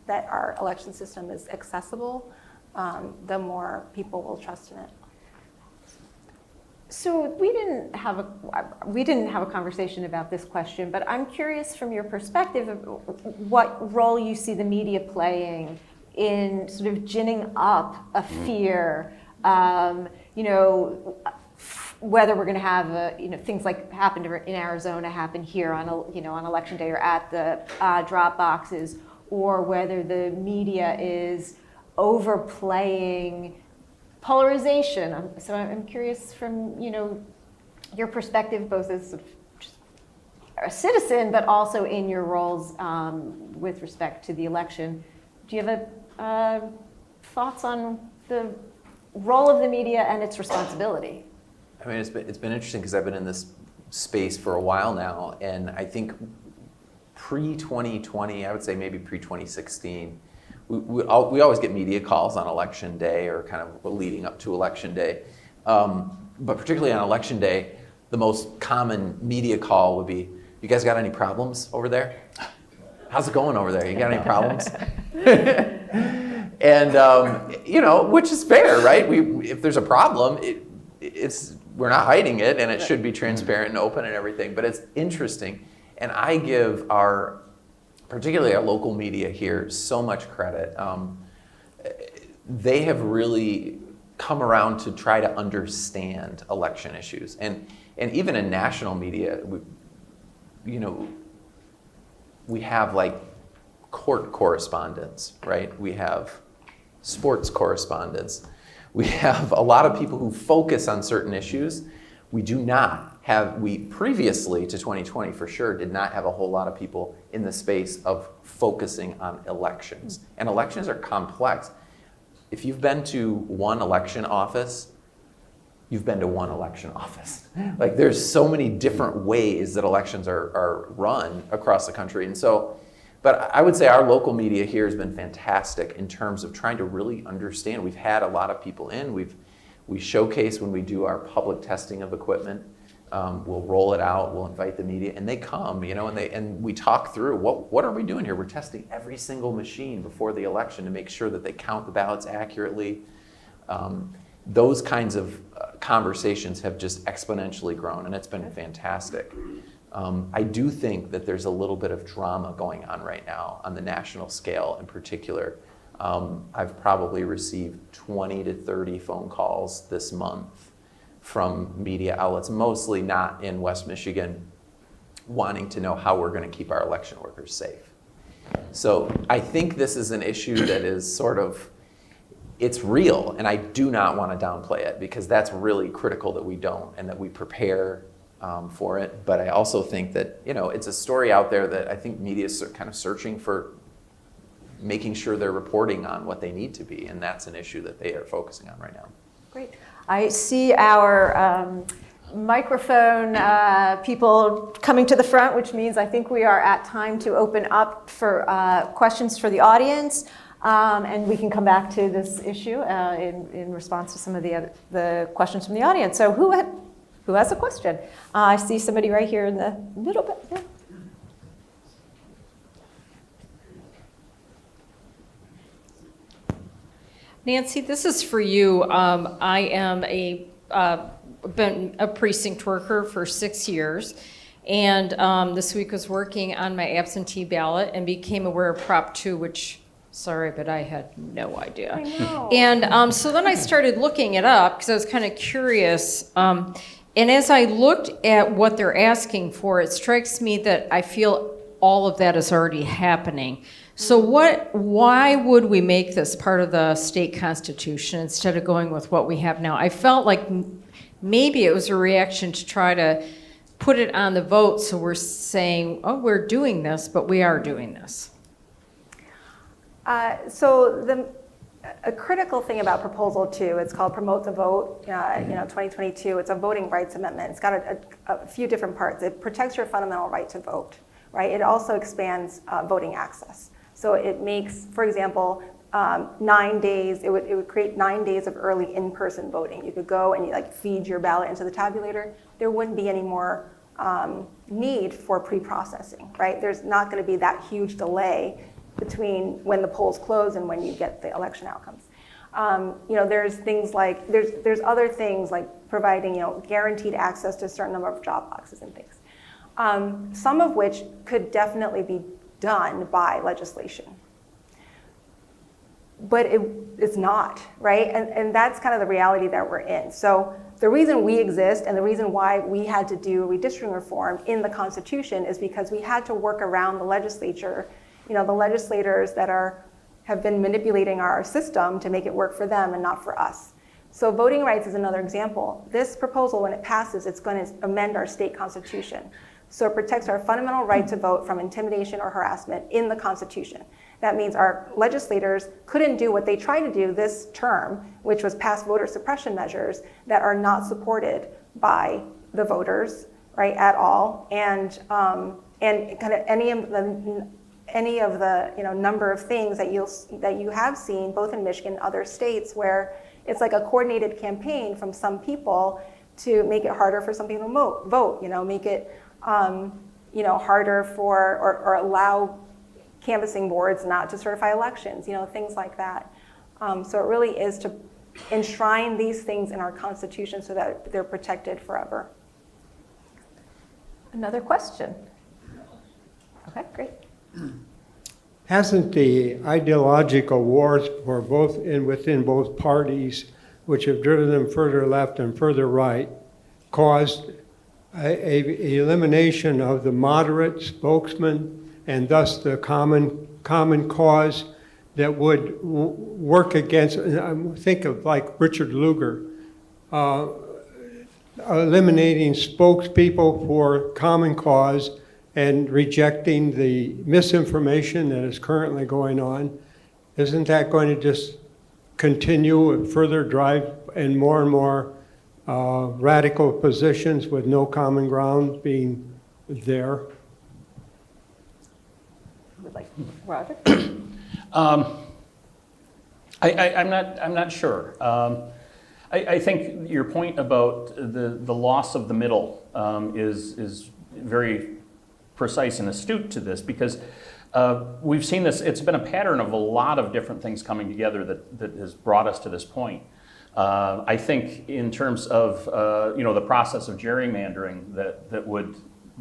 that our election system is accessible, the more people will trust in it. So we didn't have a conversation about this question, but I'm curious from your perspective of what role you see the media playing in sort of ginning up a fear, whether we're going to have things like happened in Arizona happen here on election day or at the drop boxes, or whether the media is overplaying polarization. So I'm curious from your perspective, both as sort of just a citizen, but also in your roles with respect to the election. Do you have thoughts on the role of the media and its responsibility? I mean, it's been interesting because I've been in this space for a while now, and I think pre-2020, I would say maybe pre-2016, we always get media calls on election day or kind of leading up to election day. But particularly on election day, the most common media call would be, you guys got any problems over there? how's it going over there? You got any problems? And, you know, which is fair, right? If there's a problem, we're not hiding it, and it should be transparent and open and everything, but it's interesting. And I give particularly our local media here, so much credit. They have really come around to try to understand election issues. And even in national media, we have like court correspondents, right? We have sports correspondents. We have a lot of people who focus on certain issues. We previously to 2020 for sure, did not have a whole lot of people in the space of focusing on elections. And elections are complex. If you've been to one election office, you've been to one election office. Like there's so many different ways that elections are run across the country. And so, but I would say our local media here has been fantastic in terms of trying to really understand. We've had a lot of people in. We showcase when we do our public testing of equipment. We'll roll it out. We'll invite the media, and they come, and we talk through what are we doing here. We're testing every single machine before the election to make sure that they count the ballots accurately. Those kinds of conversations have just exponentially grown, and it's been fantastic. I do think that there's a little bit of drama going on right now on the national scale in particular. I've probably received 20 to 30 phone calls this month from media outlets, mostly not in West Michigan, wanting to know how we're going to keep our election workers safe. So I think this is an issue that is it's real, and I do not want to downplay it, because that's really critical that we don't, and that we prepare for it. But I also think that, it's a story out there that I think media is kind of searching for, making sure they're reporting on what they need to be, and that's an issue that they are focusing on right now. Great. I see our microphone people coming to the front, which means I think we are at time to open up for questions for the audience. And we can come back to this issue in response to some of the questions from the audience. So who has a question? I see somebody right here in the middle bit. Yeah. Nancy, this is for you. I am been a precinct worker for 6 years, and this week was working on my absentee ballot and became aware of Prop 2, which, sorry, but I had no idea. I know. And so then I started looking it up because I was kind of curious. And as I looked at what they're asking for, it strikes me that I feel all of that is already happening. So why would we make this part of the state constitution instead of going with what we have now? I felt like maybe it was a reaction to try to put it on the vote, so we're saying, oh, we're doing this, but we are doing this. So a critical thing about Proposal 2, it's called Promote the Vote, 2022. It's a voting rights amendment. It's got a few different parts. It protects your fundamental right to vote, right? It also expands voting access. So it makes, for example, 9 days, it would create 9 days of early in-person voting. You could go and you feed your ballot into the tabulator. There wouldn't be any more need for pre-processing, right? There's not going to be that huge delay between when the polls close and when you get the election outcomes. There's things like, there's other things like providing, guaranteed access to a certain number of drop boxes and things. Some of which could definitely be done by legislation. But it's not, right? And that's kind of the reality that we're in. So the reason we exist and the reason why we had to do redistricting reform in the Constitution is because we had to work around the legislature, the legislators that have been manipulating our system to make it work for them and not for us. So voting rights is another example. This proposal, when it passes, it's going to amend our state constitution. So it protects our fundamental right to vote from intimidation or harassment in the Constitution. That means our legislators couldn't do what they tried to do this term, which was pass voter suppression measures that are not supported by the voters, right, at all, and kind of any of the number of things that you have seen both in Michigan and other states where it's like a coordinated campaign from some people to make it harder for some people to vote, make it harder for or allow canvassing boards not to certify elections, things like that. So it really is to enshrine these things in our Constitution so that they're protected forever. Another question? Okay, great. Hasn't the ideological wars for within both parties, which have driven them further left and further right, caused a elimination of the moderate spokesman and thus the common cause that would work against? Think of like Richard Lugar, eliminating spokespeople for common cause and rejecting the misinformation that is currently going on. Isn't that going to just continue and further drive and more radical positions with no common ground being there? Would like Roger? I'm not sure. I think your point about the loss of the middle is very precise and astute to this, because we've seen this. It's been a pattern of a lot of different things coming together that has brought us to this point. I think in terms of the process of gerrymandering that would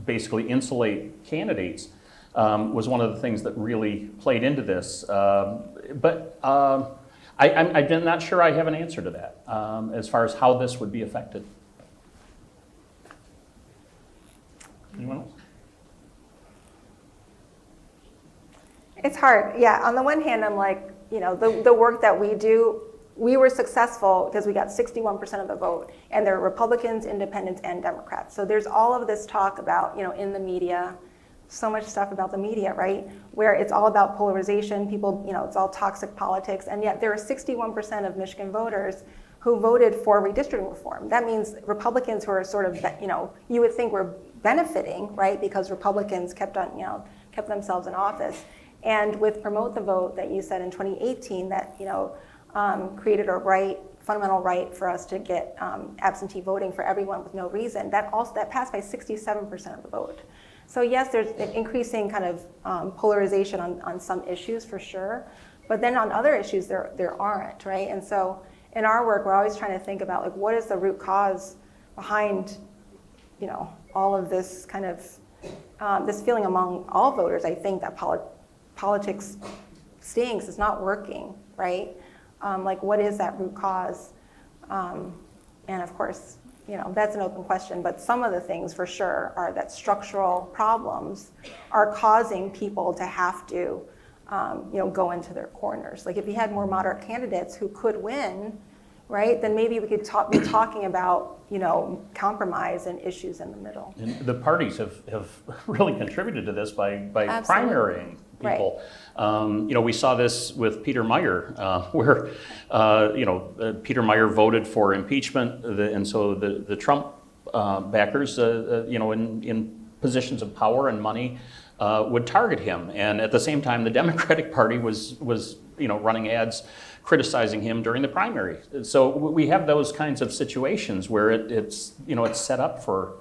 basically insulate candidates was one of the things that really played into this. But I'm not sure I have an answer to that as far as how this would be affected. Anyone else? It's hard. Yeah, on the one hand, I'm like, the work that we do, we were successful because we got 61% of the vote, and there are Republicans, Independents, and Democrats. So there's all of this talk about, in the media, so much stuff about the media, right? Where it's all about polarization, people, it's all toxic politics, and yet there are 61% of Michigan voters who voted for redistricting reform. That means Republicans who are sort of, you would think were benefiting, right? Because Republicans kept themselves in office. And with Promote the Vote that you said in 2018 that, created a fundamental right for us to get absentee voting for everyone with no reason, that passed by 67% of the vote. So yes, there's an increasing kind of polarization on some issues for sure, but then on other issues there aren't, right? And so in our work, we're always trying to think about like what is the root cause behind, all of this kind of this feeling among all voters. I think that politics stinks, it's not working, right? Like what is that root cause? And of course, that's an open question, but some of the things for sure are that structural problems are causing people to have to, go into their corners. Like if you had more moderate candidates who could win, right, then maybe we could be talking about, compromise and issues in the middle. And the parties have really contributed to this by primarying people. Right. We saw this with Peter Meyer, where Peter Meyer voted for impeachment, and so the Trump backers, in positions of power and money, would target him, and at the same time, the Democratic Party was running ads criticizing him during the primary. So we have those kinds of situations where it's set up for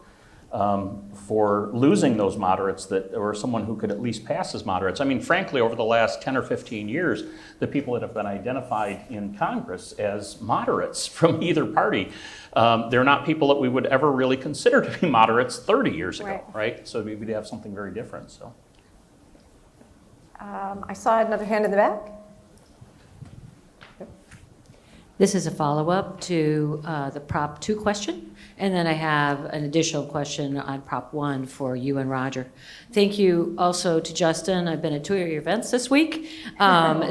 losing those moderates or someone who could at least pass as moderates. I mean, frankly, over the last 10 or 15 years, the people that have been identified in Congress as moderates from either party, they're not people that we would ever really consider to be moderates 30 years ago, right? So we'd have something very different. So, I saw another hand in the back. This is a follow-up to the Prop 2 question, and then I have an additional question on Prop 1 for you and Roger. Thank you also to Justin. I've been at 2 of your events this week.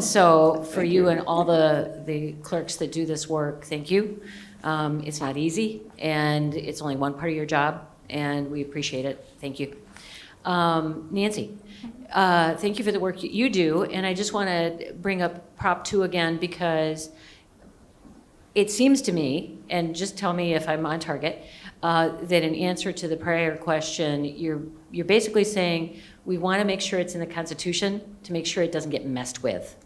So for you and all the clerks that do this work, thank you. It's not easy, and it's only one part of your job, and we appreciate it. Thank you. Nancy, thank you for the work you do, and I just want to bring up Prop 2 again because it seems to me, and just tell me if I'm on target, that in answer to the prior question, you're basically saying we want to make sure it's in the Constitution to make sure it doesn't get messed with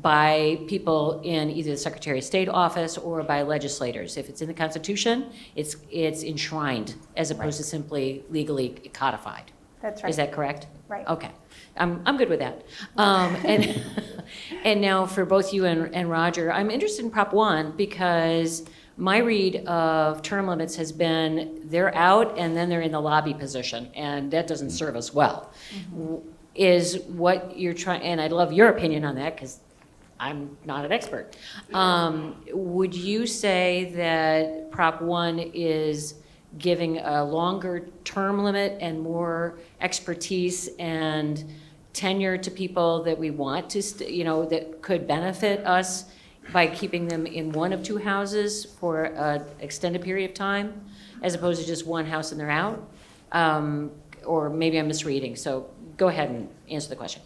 by people in either the Secretary of State office or by legislators. If it's in the Constitution, it's enshrined as opposed to simply legally codified. That's right. Is that correct? Right. Okay, I'm good with that. And and now for both you and Roger, I'm interested in Prop 1 because my read of term limits has been they're out and then they're in the lobby position, and that doesn't serve us well. Is what you're trying, and I'd love your opinion on that because I'm not an expert. Would you say that Prop 1 is giving a longer term limit and more expertise and tenure to people that we want to, that could benefit us by keeping them in one of two houses for an extended period of time, as opposed to just one house and they're out? Or maybe I'm misreading, so go ahead and answer the question.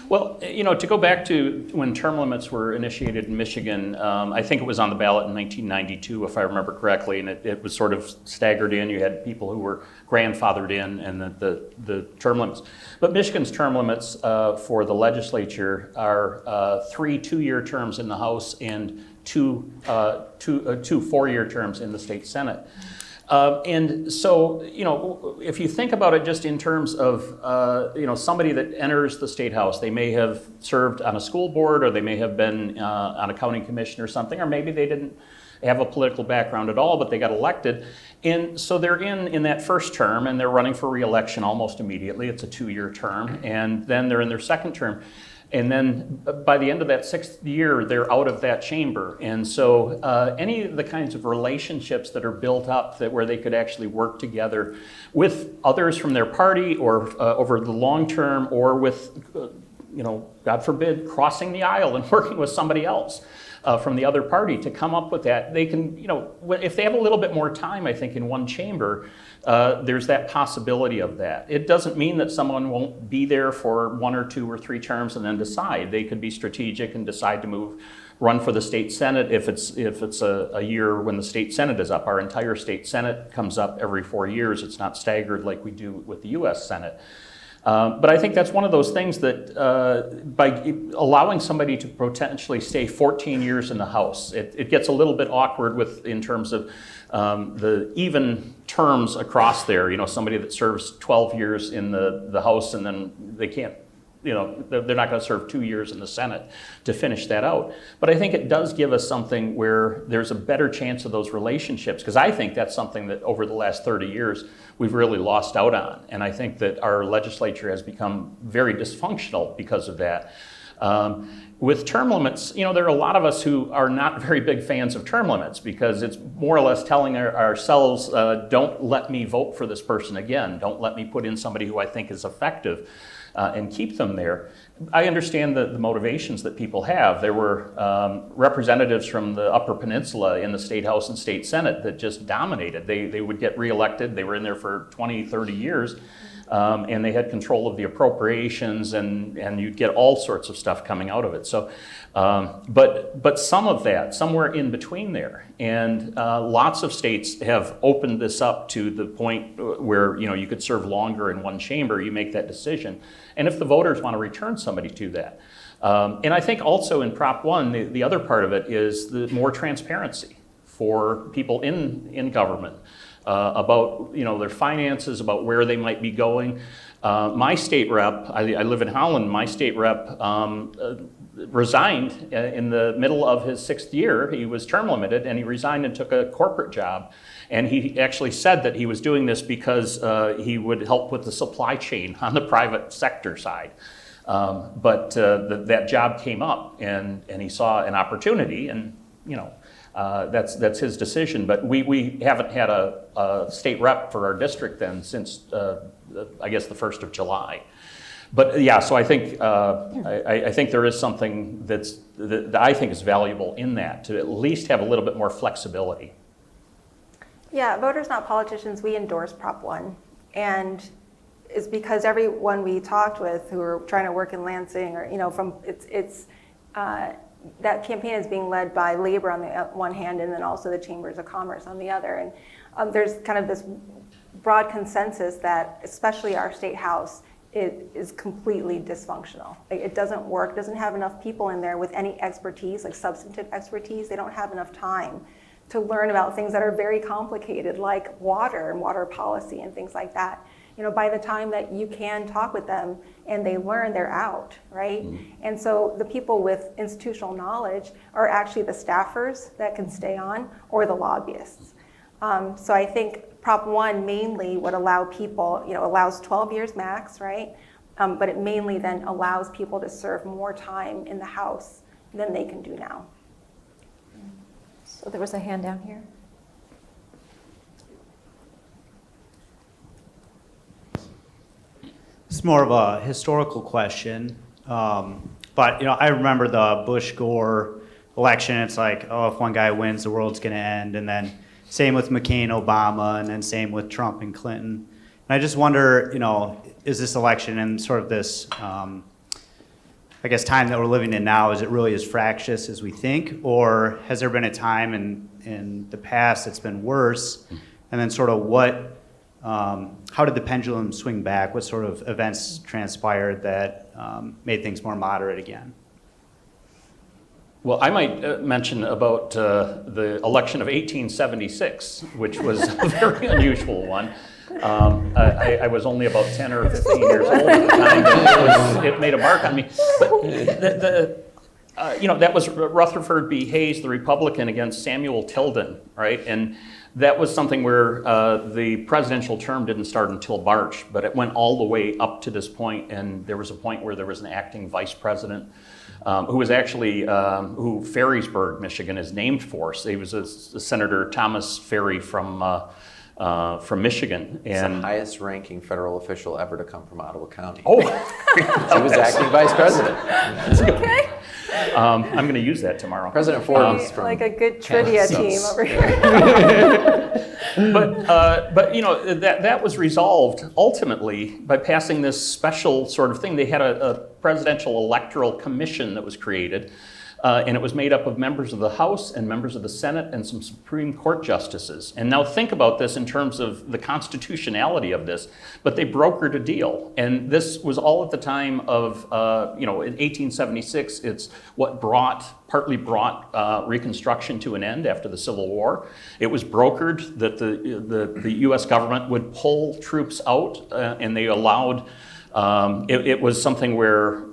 Well, to go back to when term limits were initiated in Michigan, I think it was on the ballot in 1992, if I remember correctly, and it was sort of staggered in. You had people who were grandfathered in and the term limits. But Michigan's term limits for the legislature are 3 two-year terms in the House and two 4-year terms in the state Senate. And so, if you think about it just in terms of, somebody that enters the State House, they may have served on a school board, or they may have been on a county commission or something, or maybe they didn't have a political background at all, but they got elected. And so they're in that first term, and they're running for re-election almost immediately. It's a 2-year term, and then they're in their second term. And then by the end of that 6th year, they're out of that chamber. And so any of the kinds of relationships that are built up where they could actually work together with others from their party, or over the long term, or with, God forbid, crossing the aisle and working with somebody else from the other party to come up with that, they can, if they have a little bit more time, I think, in one chamber, there's that possibility of that. It doesn't mean that someone won't be there for 1 or 2 or 3 terms and then decide. They could be strategic and decide to run for the state Senate if it's a year when the state Senate is up. Our entire state Senate comes up every 4 years. It's not staggered like we do with the U.S. Senate. But I think that's one of those things that by allowing somebody to potentially stay 14 years in the House, it gets a little bit awkward in terms of the even terms across there. Somebody that serves 12 years in the House and then they can't, they're not going to serve 2 years in the Senate to finish that out. But I think it does give us something where there's a better chance of those relationships, because I think that's something that over the last 30 years we've really lost out on. And I think that our legislature has become very dysfunctional because of that. With term limits, there are a lot of us who are not very big fans of term limits, because it's more or less telling ourselves, don't let me vote for this person again. Don't let me put in somebody who I think is effective and keep them there. I understand the motivations that people have. There were representatives from the Upper Peninsula in the State House and State Senate that just dominated. They would get reelected. They were in there for 20, 30 years. And they had control of the appropriations, and you'd get all sorts of stuff coming out of it. So, but some of that, somewhere in between there, and lots of states have opened this up to the point where you could serve longer in one chamber. You make that decision, and if the voters want to return somebody to that, and I think also in Prop 1, the other part of it is the more transparency for people in government. About their finances, about where they might be going. My state rep, I live in Holland, my state rep resigned in the middle of his 6th year. He was term limited, and he resigned and took a corporate job. And he actually said that he was doing this because he would help with the supply chain on the private sector side. But that job came up, and he saw an opportunity, and that's his decision. But we haven't had a state rep for our district then since I guess the 1st of July. But yeah, so I think I think there is something that I think is valuable in that, to at least have a little bit more flexibility. Yeah, Voters Not Politicians, we endorse Prop 1, and it's because everyone we talked with who were trying to work in Lansing, or that campaign is being led by labor on the one hand, and then also the chambers of commerce on the other. And there's kind of this broad consensus that especially our state house, it is completely dysfunctional. It doesn't work, doesn't have enough people in there with any expertise, like substantive expertise. They don't have enough time to learn about things that are very complicated, like water and water policy and things like that. by the time that you can talk with them and they learn, they're out, right? And so the people with institutional knowledge are actually the staffers that can stay on or the lobbyists. So I think Prop 1 mainly would allow people, allows 12 years max, right? But it mainly then allows people to serve more time in the House than they can do now. So there was a hand down here. It's more of a historical question, but I remember the Bush-Gore election. It's like, oh, if one guy wins, the world's going to end, and then same with McCain, Obama, and then same with Trump and Clinton. And I just wonder, is this election and sort of this, I guess, time that we're living in now, is it really as fractious as we think, or has there been a time in the past that's been worse? And then sort of how did the pendulum swing back? What sort of events transpired that made things more moderate again? Well, I might mention about the election of 1876, which was a very unusual one. I was only about 10 or 15 years old at the time, but it made a mark on me. But that was Rutherford B. Hayes, the Republican, against Samuel Tilden, right? And that was something where the presidential term didn't start until March, but it went all the way up to this point, and there was a point where there was an acting vice president who was actually, who Ferrysburg, Michigan is named for. So he was a Senator Thomas Ferry from Michigan. He's the highest ranking federal official ever to come from Ottawa County. Oh! He was acting vice president. Okay. I'm going to use that tomorrow. President Ford was from like a good trivia team over here. But that was resolved ultimately by passing this special sort of thing. They had a presidential electoral commission that was created, and it was made up of members of the House and members of the Senate and some Supreme Court justices. And now think about this in terms of the constitutionality of this, but they brokered a deal. And this was all at the time of, in 1876, it's what partly brought Reconstruction to an end after the Civil War. It was brokered that the U.S. government would pull troops out, and they allowed it was something where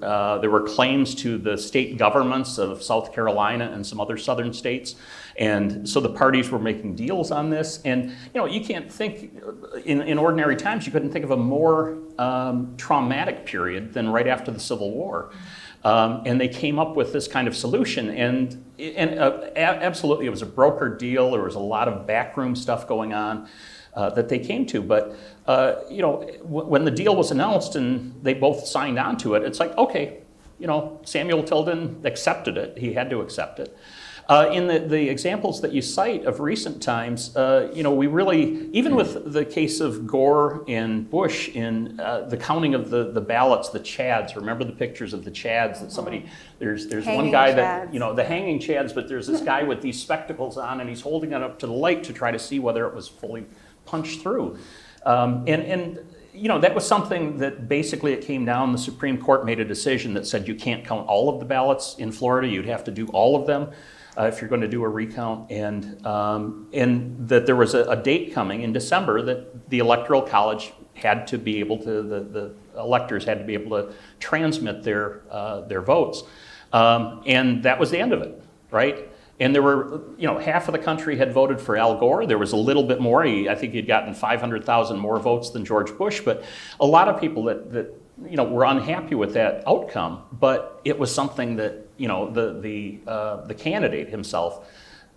there were claims to the state governments of South Carolina and some other southern states. And so the parties were making deals on this. And, you can't think, in ordinary times, you couldn't think of a more traumatic period than right after the Civil War. And they came up with this kind of solution. And absolutely, it was a brokered deal. There was a lot of backroom stuff going on that they came to. But, when the deal was announced and they both signed on to it, it's like, okay, Samuel Tilden accepted it. He had to accept it. In the examples that you cite of recent times, we really, even with the case of Gore and Bush in the counting of the ballots, the Chads, remember the pictures of the Chads that somebody, there's one guy that, the hanging Chads, but there's this guy with these spectacles on and he's holding it up to the light to try to see whether it was fully punched through. That was something that basically it came down, the Supreme Court made a decision that said you can't count all of the ballots in Florida, you'd have to do all of them if you're going to do a recount, and that there was a date coming in December that the Electoral College had to be able to, the electors had to be able to transmit their votes. And that was the end of it, right? And there were, half of the country had voted for Al Gore. There was a little bit more. I think he'd gotten 500,000 more votes than George Bush. But a lot of people that were unhappy with that outcome. But it was something that, the candidate himself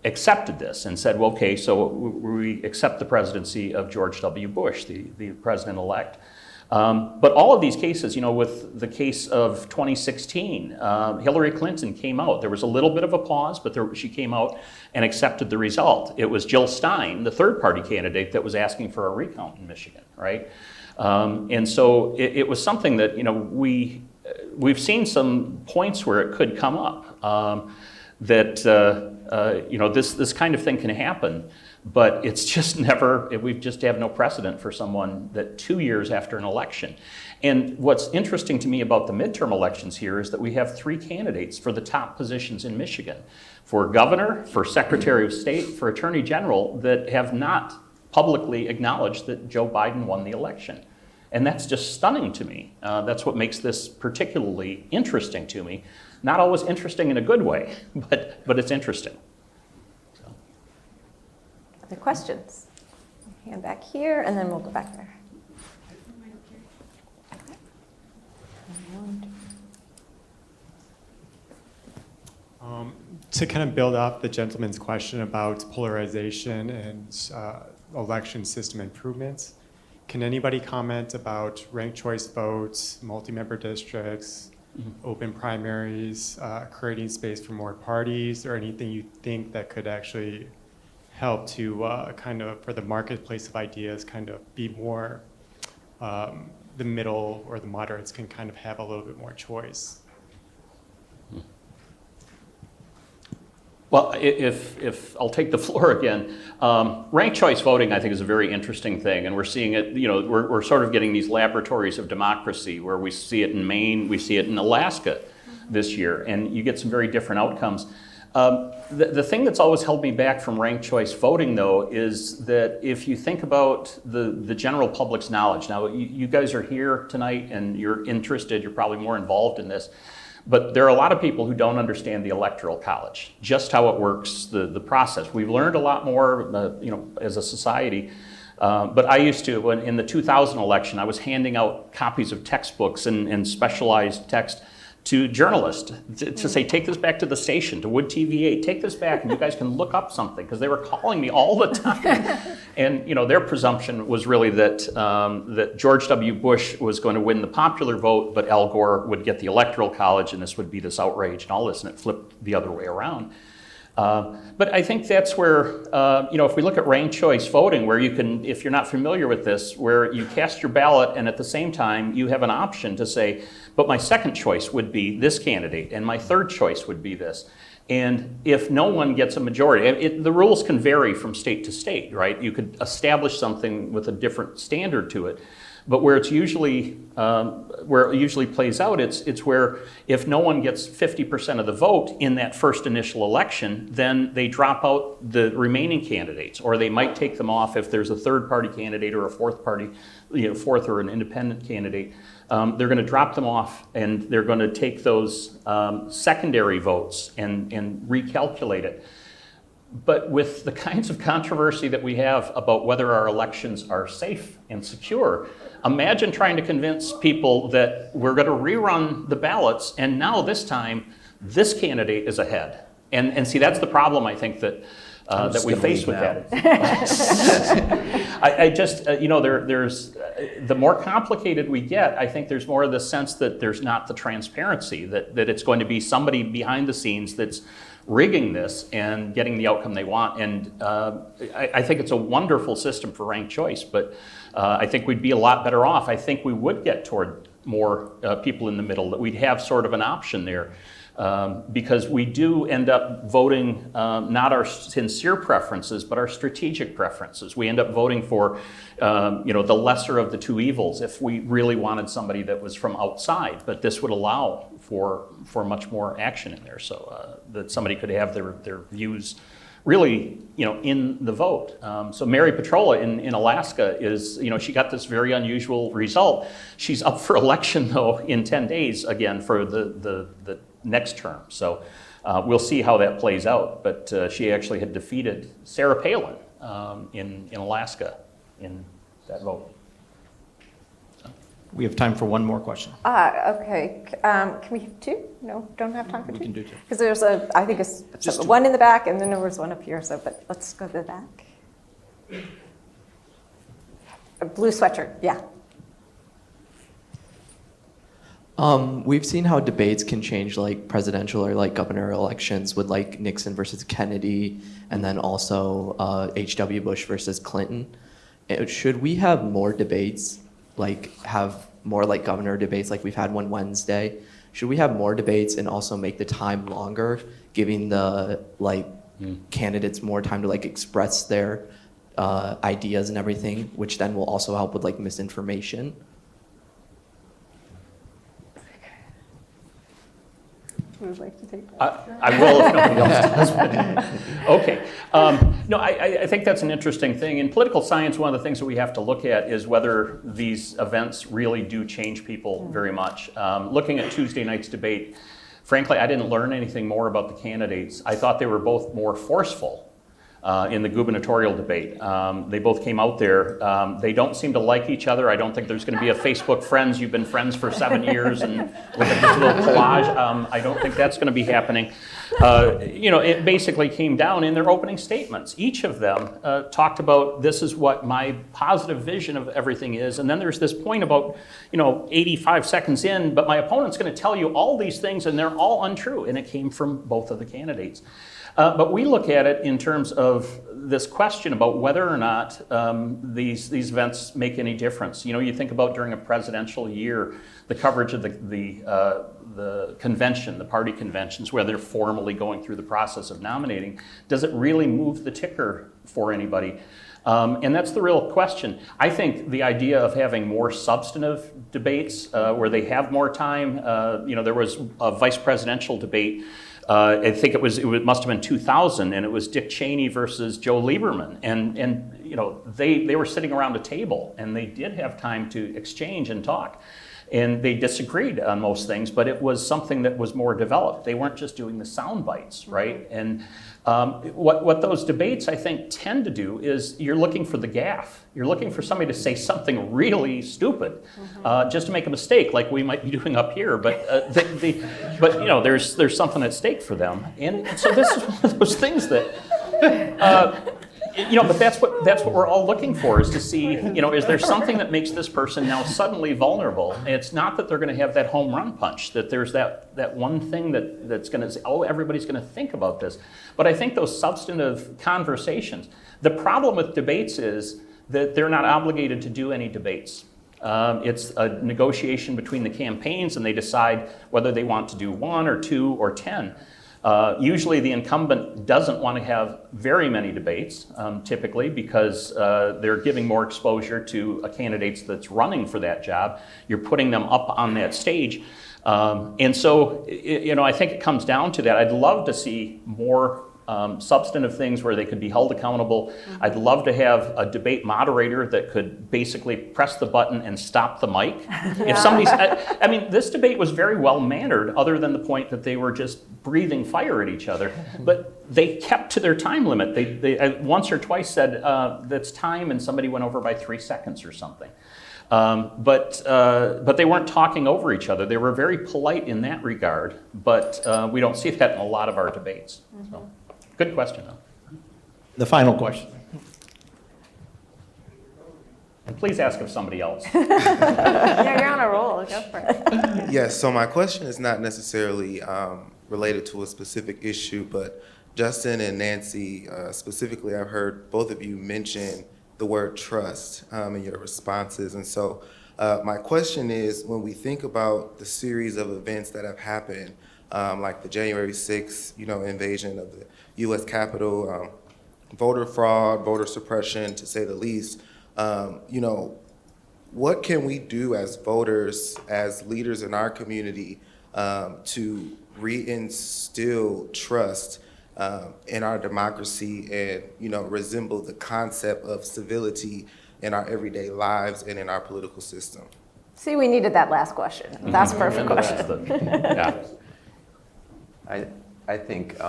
accepted this and said, well, okay, so we accept the presidency of George W. Bush, the president-elect. But all of these cases, with the case of 2016, Hillary Clinton came out. There was a little bit of a pause, but she came out and accepted the result. It was Jill Stein, the third-party candidate, that was asking for a recount in Michigan, right? And so it was something that, we've seen some points where it could come up, that, this kind of thing can happen. But it's just we just have no precedent for someone that 2 years after an election. And what's interesting to me about the midterm elections here is that we have 3 candidates for the top positions in Michigan, for governor, for secretary of state, for attorney general, that have not publicly acknowledged that Joe Biden won the election. And that's just stunning to me. That's what makes this particularly interesting to me. Not always interesting in a good way, but it's interesting. So. Other questions? Hand back here, and then we'll go back there. To kind of build up the gentleman's question about polarization and election system improvements, can anybody comment about ranked choice votes, multi-member districts, open primaries, creating space for more parties, or anything you think that could actually help to kind of, for the marketplace of ideas, kind of be more, the middle or the moderates can kind of have a little bit more choice? Well, if I'll take the floor again, ranked choice voting I think is a very interesting thing, and we're seeing it, we're sort of getting these laboratories of democracy where we see it in Maine, we see it in Alaska this year, and you get some very different outcomes. The thing that's always held me back from ranked choice voting, though, is that if you think about the general public's knowledge, now you guys are here tonight and you're interested, you're probably more involved in this, but there are a lot of people who don't understand the Electoral College, just how it works, the process. We've learned a lot more, as a society. But I used to, in the 2000 election, I was handing out copies of textbooks and specialized text to journalists to say, take this back to the station, to Wood TV8, take this back and you guys can look up something, because they were calling me all the time. And their presumption was really that, that George W. Bush was going to win the popular vote, but Al Gore would get the Electoral College, and this would be this outrage and all this, and it flipped the other way around. But I think that's where, if we look at ranked choice voting, where you can, if you're not familiar with this, where you cast your ballot and at the same time you have an option to say, but my second choice would be this candidate and my third choice would be this. And if no one gets a majority, the rules can vary from state to state, right? You could establish something with a different standard to it. But where it's usually, where it usually plays out, it's where if no one gets 50% of the vote in that first initial election, then they drop out the remaining candidates, or they might take them off if there's a third party candidate or a fourth party, fourth or an independent candidate. They're going to drop them off, and they're going to take those secondary votes and recalculate it. But with the kinds of controversy that we have about whether our elections are safe and secure, imagine trying to convince people that we're going to rerun the ballots, and now this time, this candidate is ahead. And see, that's the problem, I think, that we face with that. I just, there's, the more complicated we get, I think there's more of the sense that there's not the transparency, that it's going to be somebody behind the scenes that's rigging this and getting the outcome they want. And I think it's a wonderful system for ranked choice, but I think we'd be a lot better off. I think we would get toward more people in the middle, that we'd have sort of an option there. Because we do end up voting not our sincere preferences, but our strategic preferences. We end up voting for, the lesser of the two evils if we really wanted somebody that was from outside. But this would allow for much more action in there, so that somebody could have their views really, in the vote. So Mary Petrola in Alaska is, she got this very unusual result. She's up for election, though, in 10 days again for the next term. So we'll see how that plays out. But she actually had defeated Sarah Palin in Alaska in that vote. We have time for one more question. Okay. Can we have two? No, don't have time for two? We can do two. Because there's I think it's one in the back, and then there was one up here, so, but let's go to the back. A blue sweatshirt, yeah. We've seen how debates can change, like presidential or like governor elections with like Nixon versus Kennedy, and then also H.W. Bush versus Clinton. Should we have more debates, like have more like governor debates like we've had one Wednesday? Should we have more debates and also make the time longer, giving the candidates more time to like express their ideas and everything, which then will also help with like misinformation? who would like to take that? I will if nobody else does. Okay. No, I think that's an interesting thing. In political science, one of the things that we have to look at is whether these events really do change people very much. Looking at Tuesday night's debate, frankly, I didn't learn anything more about the candidates. I thought they were both more forceful in the gubernatorial debate. They both came out there. They don't seem to like each other. I don't think there's going to be a Facebook friends, you've been friends for 7 years, and look at this little collage. I don't think that's going to be happening. It basically came down in their opening statements. Each of them talked about, this is what my positive vision of everything is. And then there's this point about, 85 seconds in, but my opponent's going to tell you all these things and they're all untrue. And it came from both of the candidates. But we look at it in terms of this question about whether or not these events make any difference. You think about during a presidential year, the coverage of the convention, the party conventions, where they're formally going through the process of nominating. Does it really move the ticker for anybody? And that's the real question. I think the idea of having more substantive debates where they have more time, there was a vice presidential debate. I think it must have been 2000, and it was Dick Cheney versus Joe Lieberman, and they were sitting around a table, and they did have time to exchange and talk, and they disagreed on most things, but it was something that was more developed. They weren't just doing the sound bites, right? And what those debates, I think, tend to do is you're looking for the gaffe. You're looking for somebody to say something really stupid, just to make a mistake, like we might be doing up here. But there's something at stake for them, and so this is one of those things that. But that's what we're all looking for, is to see, is there something that makes this person now suddenly vulnerable? And it's not that they're going to have that home run punch, that there's that one thing that's going to say, oh, everybody's going to think about this. But I think those substantive conversations, the problem with debates is that they're not obligated to do any debates. It's a negotiation between the campaigns, and they decide whether they want to do 1 or 2 or 10. Usually the incumbent doesn't want to have very many debates, typically, because they're giving more exposure to a candidate that's running for that job. You're putting them up on that stage. And so, I think it comes down to that. I'd love to see more substantive things where they could be held accountable. I'd love to have a debate moderator that could basically press the button and stop the mic. If somebody's, this debate was very well mannered, other than the point that they were just breathing fire at each other. But they kept to their time limit. They once or twice said that's time, and somebody went over by 3 seconds or something. But they weren't talking over each other. They were very polite in that regard, but we don't see that in a lot of our debates. So, good question, though. The final question. And please ask of somebody else. Yeah, you're on a roll. Go for it. Yes, so my question is not necessarily related to a specific issue, but Justin and Nancy, specifically, I've heard both of you mention the word trust in your responses. And so my question is, when we think about the series of events that have happened, like the January 6th, invasion of the U.S. Capitol, voter fraud, voter suppression, to say the least, what can we do as voters, as leaders in our community, to reinstill trust in our democracy and, resemble the concept of civility in our everyday lives and in our political system? See, we needed that last question. That's a perfect question. Yeah. I think,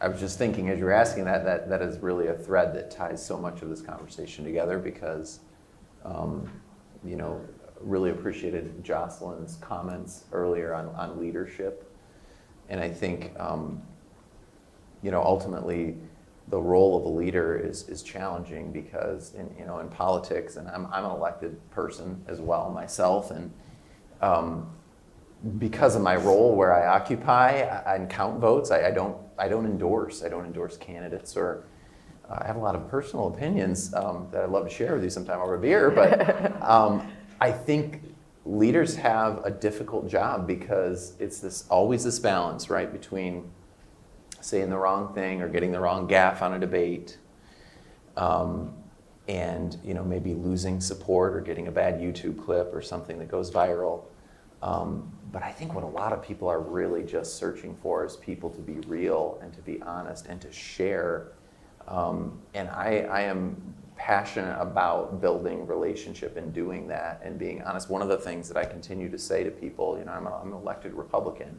I was just thinking as you were asking that is really a thread that ties so much of this conversation together, because, really appreciated Jocelyn's comments earlier on leadership. And I think, ultimately the role of a leader is challenging, because in politics, and I'm an elected person as well myself, and because of my role where I occupy and count votes, I don't endorse candidates, or I have a lot of personal opinions that I'd love to share with you sometime over beer, but I think leaders have a difficult job, because it's always this balance, right, between saying the wrong thing or getting the wrong gaffe on a debate, and maybe losing support or getting a bad YouTube clip or something that goes viral. But I think what a lot of people are really just searching for is people to be real and to be honest and to share. And I am passionate about building relationship and doing that and being honest. One of the things that I continue to say to people, I'm an elected Republican.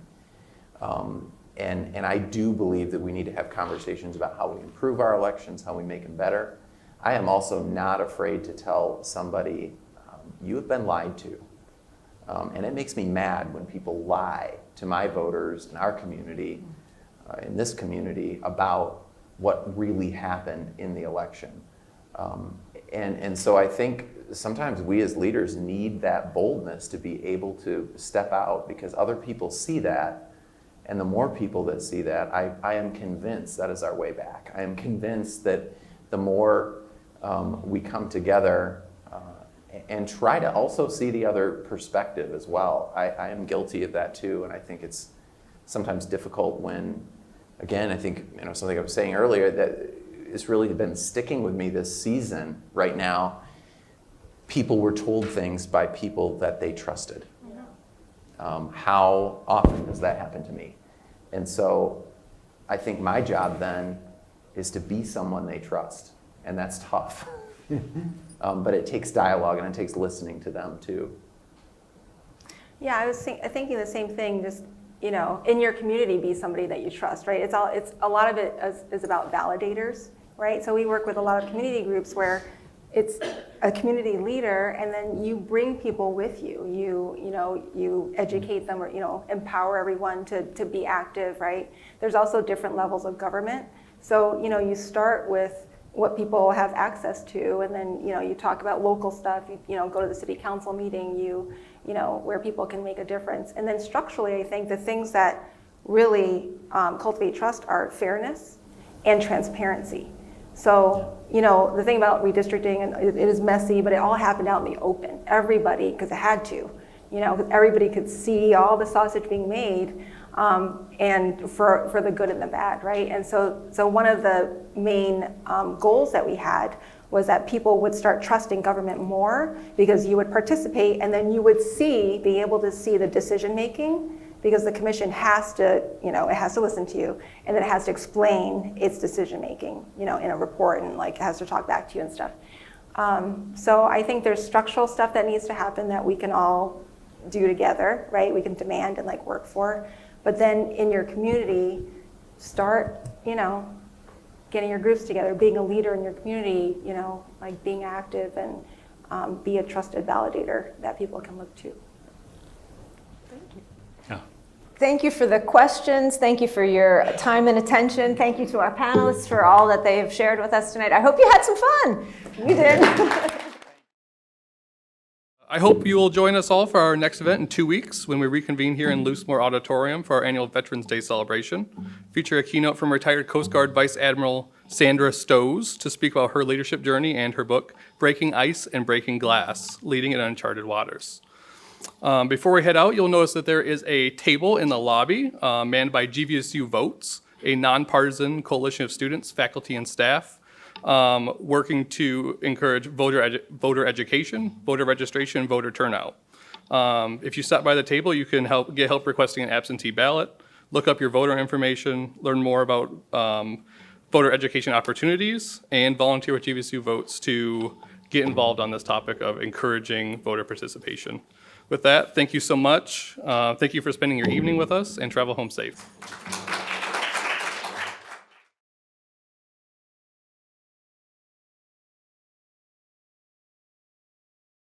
And I do believe that we need to have conversations about how we improve our elections, how we make them better. I am also not afraid to tell somebody, you have been lied to. And it makes me mad when people lie to my voters in our community, in this community, about what really happened in the election. And so I think sometimes we as leaders need that boldness to be able to step out because other people see that. And the more people that see that, I am convinced that is our way back. I am convinced that the more we come together and try to also see the other perspective as well. I am guilty of that too, and I think it's sometimes difficult when, again, I think something I was saying earlier that it's really been sticking with me this season right now. People were told things by people that they trusted. How often does that happen to me? And so I think my job then is to be someone they trust, and that's tough. But it takes dialogue and it takes listening to them too. Yeah, I was thinking the same thing. Just in your community, be somebody that you trust, right? It's a lot of it is about validators, right? So we work with a lot of community groups where it's a community leader, and then you bring people with you. You educate them, or empower everyone to be active, right? There's also different levels of government. So you start with what people have access to, and then you talk about local stuff. You go to the city council meeting. Where people can make a difference, and then structurally, I think the things that really cultivate trust are fairness and transparency. So the thing about redistricting, and it is messy, but it all happened out in the open. Everybody, because it had to, because everybody could see all the sausage being made, and for the good and the bad, right? And so one of the main goals that we had was that people would start trusting government more because you would participate, and then you would be able to see the decision making, because the commission has to, it has to listen to you, and then it has to explain its decision making, in a report, and it has to talk back to you and stuff. So I think there's structural stuff that needs to happen that we can all do together, right? We can demand and work for. But then in your community, start, getting your groups together, being a leader in your community, being active, and be a trusted validator that people can look to. Thank you. Yeah. Thank you for the questions. Thank you for your time and attention. Thank you to our panelists for all that they have shared with us tonight. I hope you had some fun. We did. I hope you will join us all for our next event in 2 weeks when we reconvene here in Loosemore Auditorium for our annual Veterans Day celebration. Feature a keynote from retired Coast Guard Vice Admiral Sandra Stowe to speak about her leadership journey and her book, Breaking Ice and Breaking Glass, Leading in Uncharted Waters. Before we head out, you'll notice that there is a table in the lobby manned by GVSU Votes, a nonpartisan coalition of students, faculty, and staff working to encourage voter education, voter registration, and voter turnout. If you stop by the table, you can get help requesting an absentee ballot, look up your voter information, learn more about voter education opportunities, and volunteer with GVSU Votes to get involved on this topic of encouraging voter participation. With that, thank you so much. Thank you for spending your evening with us, and travel home safe.